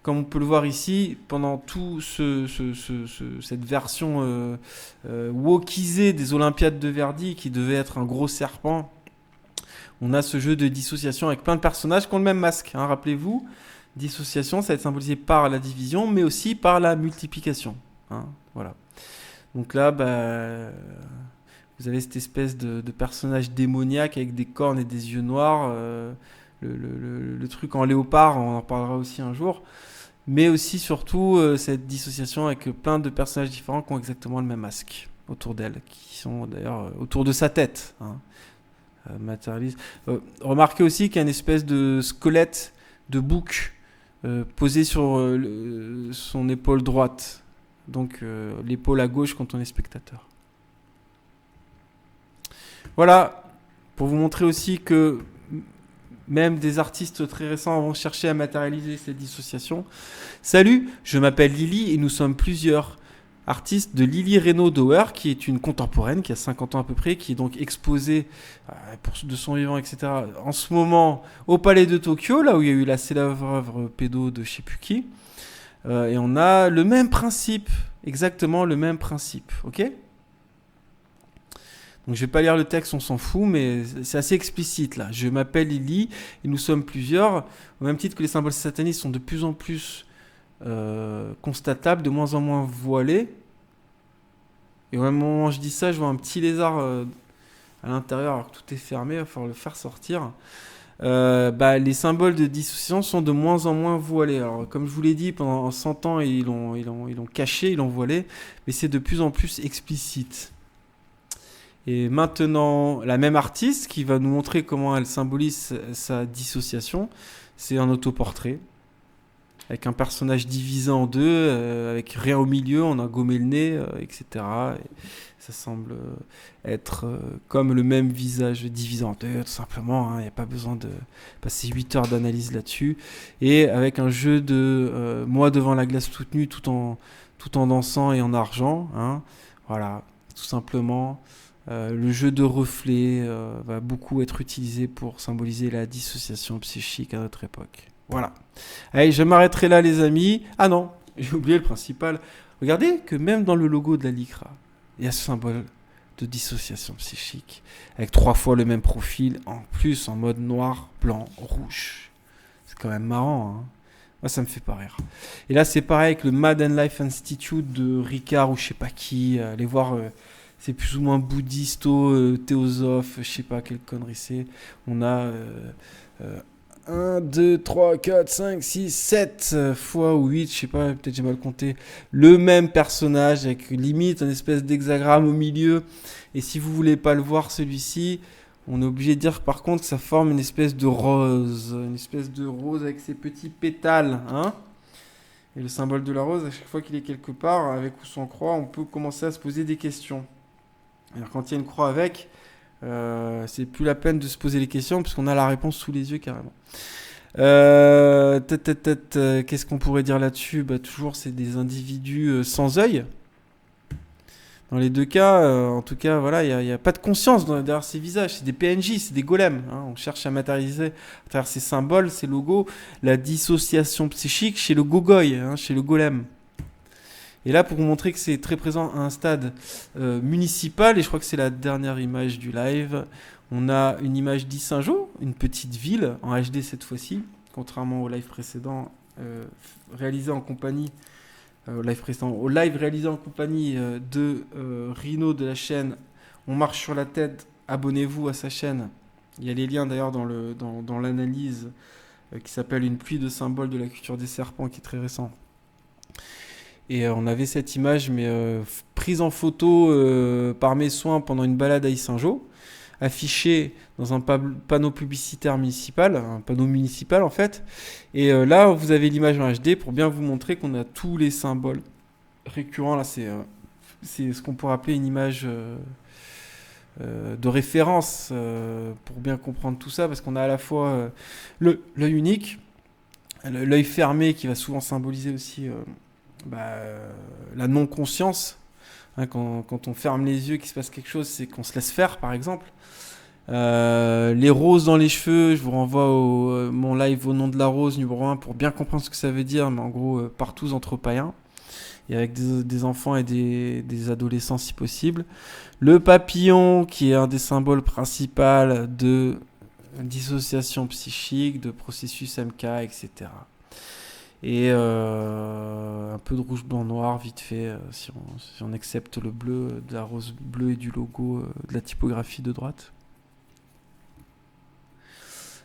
comme on peut le voir ici, pendant tout cette version wokisée des Olympiades de Verdi, qui devait être un gros serpent, on a ce jeu de dissociation avec plein de personnages qui ont le même masque. Hein, rappelez-vous, dissociation, ça va être symbolisé par la division, mais aussi par la multiplication. Hein, voilà. Donc là, vous avez cette espèce de personnage démoniaque avec des cornes et des yeux noirs. Le truc en léopard, on en parlera aussi un jour. Mais aussi, surtout, cette dissociation avec plein de personnages différents qui ont exactement le même masque autour d'elle, qui sont d'ailleurs autour de sa tête. Hein. Matérialise. Remarquez aussi qu'il y a une espèce de squelette de bouc posé sur son épaule droite. Donc l'épaule à gauche quand on est spectateur. Voilà, pour vous montrer aussi que même des artistes très récents vont chercher à matérialiser cette dissociation. Salut, je m'appelle Lily et nous sommes plusieurs artiste de Lily Reynaud-Dauer, qui est une contemporaine, qui a 50 ans à peu près, qui est donc exposée de son vivant, etc., en ce moment au Palais de Tokyo, là où il y a eu la célèbre œuvre pédo de je sais plus qui. Et on a le même principe, exactement le même principe, ok ? Donc je vais pas lire le texte, on s'en fout, mais c'est assez explicite là. Je m'appelle Lily et nous sommes plusieurs, au même titre que les symboles satanistes sont de plus en plus constatable, de moins en moins voilé. Et au même moment où je dis ça, je vois un petit lézard à l'intérieur alors que tout est fermé, il va falloir le faire sortir. Les symboles de dissociation sont de moins en moins voilés. Alors, comme je vous l'ai dit, pendant 100 ans, ils l'ont caché, ils l'ont voilé, mais c'est de plus en plus explicite. Et maintenant, la même artiste qui va nous montrer comment elle symbolise sa dissociation, c'est un autoportrait. Avec un personnage divisé en deux, avec rien au milieu, on a gommé le nez, etc. Et ça semble être comme le même visage divisé en deux, tout simplement. Il n'y a pas besoin de passer 8 heures d'analyse là-dessus. Et avec un jeu de moi devant la glace toute nue, tout en dansant et en argent. Hein. Voilà, tout simplement. Le jeu de reflets va beaucoup être utilisé pour symboliser la dissociation psychique à notre époque. Voilà. Allez, je m'arrêterai là, les amis. Ah non, j'ai oublié le principal. Regardez que même dans le logo de la Lycra, il y a ce symbole de dissociation psychique, avec 3 fois le même profil, en plus en mode noir, blanc, rouge. C'est quand même marrant, hein. Moi, ça me fait pas rire. Et là, c'est pareil avec le Mad and Life Institute de Ricard ou je sais pas qui. Allez voir, c'est plus ou moins bouddhisto, théosophe, je sais pas quelle connerie c'est. On a 1, 2, 3, 4, 5, 6, 7 fois ou 8, je sais pas, peut-être j'ai mal compté, le même personnage avec limite un espèce d'hexagramme au milieu. Et si vous voulez pas le voir celui-ci, on est obligé de dire par contre que ça forme une espèce de rose avec ses petits pétales, hein. Et le symbole de la rose, à chaque fois qu'il est quelque part, avec ou sans croix, on peut commencer à se poser des questions. Alors quand il y a une croix avec, c'est plus la peine de se poser les questions puisqu'on a la réponse sous les yeux carrément. Qu'est-ce qu'on pourrait dire là-dessus ? Toujours c'est des individus sans œil. Dans les deux cas, en tout cas, voilà, il y a pas de conscience derrière ces visages. C'est des PNJ, c'est des golems. Hein. On cherche à matérialiser à travers ces symboles, ces logos, la dissociation psychique chez le Gogoi, hein, chez le golem. Et là, pour vous montrer que c'est très présent à un stade municipal, et je crois que c'est la dernière image du live, on a une image d'Issingeau, une petite ville, en HD cette fois-ci, contrairement au live précédent, réalisé en compagnie, au live réalisé en compagnie de Rino de la chaîne On marche sur la tête, abonnez-vous à sa chaîne. Il y a les liens d'ailleurs dans l'analyse qui s'appelle Une pluie de symboles de la culture des serpents, qui est très récent. Et on avait cette image, mais prise en photo par mes soins pendant une balade à Issingeau, affichée dans un panneau publicitaire municipal, un panneau municipal en fait. Et là, vous avez l'image en HD pour bien vous montrer qu'on a tous les symboles récurrents. Là, c'est ce qu'on pourrait appeler une image de référence pour bien comprendre tout ça, parce qu'on a à la fois l'œil unique, l'œil fermé qui va souvent symboliser aussi la non-conscience. Hein, quand on ferme les yeux, qu'il se passe quelque chose, c'est qu'on se laisse faire, par exemple. Les roses dans les cheveux, je vous renvoie mon live au nom de la rose numéro 1 pour bien comprendre ce que ça veut dire, mais en gros, partout entre païens, et avec des enfants et des adolescents si possible. Le papillon, qui est un des symboles principaux de dissociation psychique, de processus MK, etc. Et un peu de rouge, blanc, noir, vite fait, si on accepte le bleu, de la rose bleue et du logo, de la typographie de droite.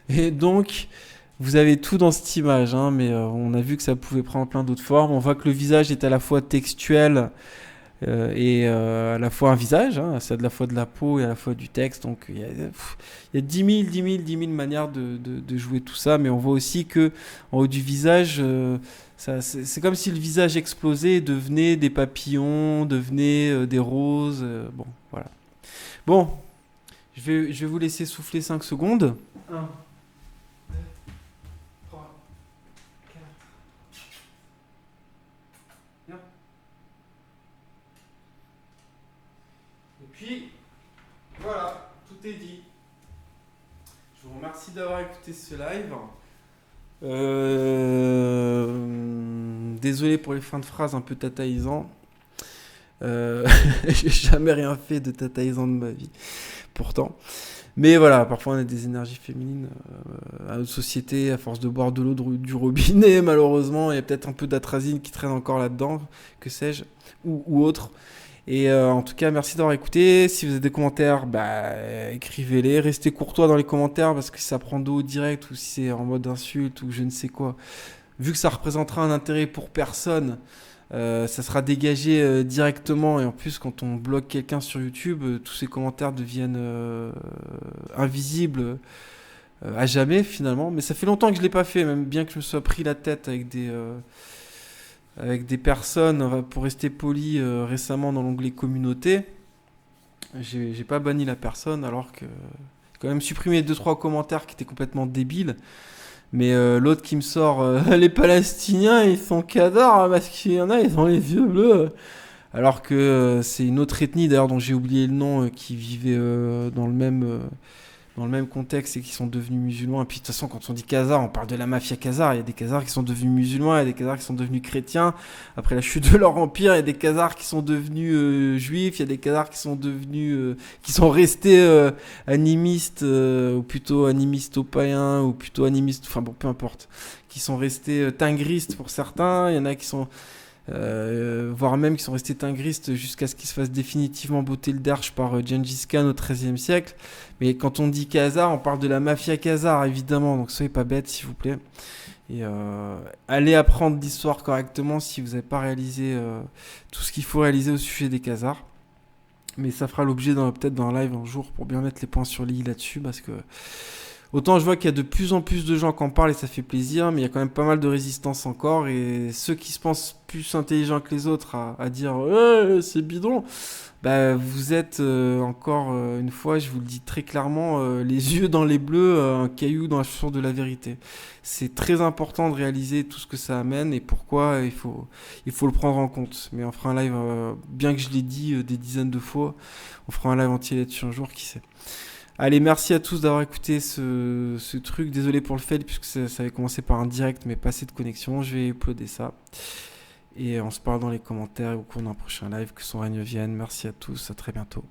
Et donc, vous avez tout dans cette image, hein, mais on a vu que ça pouvait prendre plein d'autres formes. On voit que le visage est à la fois textuel et à la fois un visage, hein, c'est à la fois de la peau et à la fois du texte. Donc il y a 10 000 manières de jouer tout ça, mais on voit aussi que en haut du visage, c'est comme si le visage explosait et devenait des papillons, devenait des roses. Bon, voilà. Bon, je vais vous laisser souffler 5 secondes. 1, 2, 3, 4. Bien. Et puis, voilà, tout est dit. Je vous remercie d'avoir écouté ce live. Désolé pour les fins de phrases un peu tataïsants. J'ai jamais rien fait de tataïsant de ma vie, pourtant. Mais voilà, parfois on a des énergies féminines à notre société, à force de boire de l'eau du robinet, malheureusement. Il y a peut-être un peu d'atrazine qui traîne encore là-dedans, que sais-je, ou autre. Et en tout cas, merci d'avoir écouté. Si vous avez des commentaires, écrivez-les. Restez courtois dans les commentaires, parce que si ça prend d'eau direct ou si c'est en mode insulte ou je ne sais quoi, vu que ça représentera un intérêt pour personne, ça sera dégagé directement. Et en plus, quand on bloque quelqu'un sur YouTube, tous ces commentaires deviennent invisibles à jamais finalement. Mais ça fait longtemps que je ne l'ai pas fait, même bien que je me sois pris la tête avec des personnes, pour rester poli, récemment dans l'onglet communauté. J'ai pas banni la personne, alors que j'ai quand même supprimé 2-3 commentaires qui étaient complètement débiles. Mais l'autre qui me sort les Palestiniens ils sont cadors parce qu'il y en a ils ont les yeux bleus, alors que c'est une autre ethnie d'ailleurs dont j'ai oublié le nom, qui vivait dans le même contexte et qui sont devenus musulmans. Et puis de toute façon, quand on dit Khazar, on parle de la mafia Khazar. Il y a des Khazars qui sont devenus musulmans, il y a des Khazars qui sont devenus chrétiens après la chute de leur empire, il y a des Khazars qui sont devenus juifs, il y a des Khazars qui sont devenus qui sont restés animistes, ou plutôt animistes païens, ou plutôt animistes, enfin bon, peu importe, qui sont restés tingristes pour certains. Il y en a qui sont voire même qui sont restés tingristes jusqu'à ce qu'ils se fassent définitivement botter le derche par Gengis Khan au XIIIe siècle. Mais quand on dit Khazar, on parle de la mafia Khazar, évidemment, donc soyez pas bêtes, s'il vous plaît. Et allez apprendre l'histoire correctement si vous n'avez pas réalisé tout ce qu'il faut réaliser au sujet des Khazars. Mais ça fera l'objet peut-être d'un live un jour pour bien mettre les points sur les i là-dessus, parce que autant je vois qu'il y a de plus en plus de gens qui en parlent et ça fait plaisir, mais il y a quand même pas mal de résistance encore, et ceux qui se pensent plus intelligents que les autres à dire c'est bidon, Bah, vous êtes encore une fois, je vous le dis très clairement, les yeux dans les bleus, un caillou dans la chaussure de la vérité. C'est très important de réaliser tout ce que ça amène et pourquoi il faut le prendre en compte. Mais on fera un live, bien que je l'ai dit des dizaines de fois, on fera un live entier là-dessus un jour, qui sait. Allez, merci à tous d'avoir écouté ce truc. Désolé pour le fait, puisque ça avait commencé par un direct, mais pas assez de connexion. Je vais uploader ça. Et on se parle dans les commentaires au cours d'un prochain live. Que son règne vienne. Merci à tous. À très bientôt.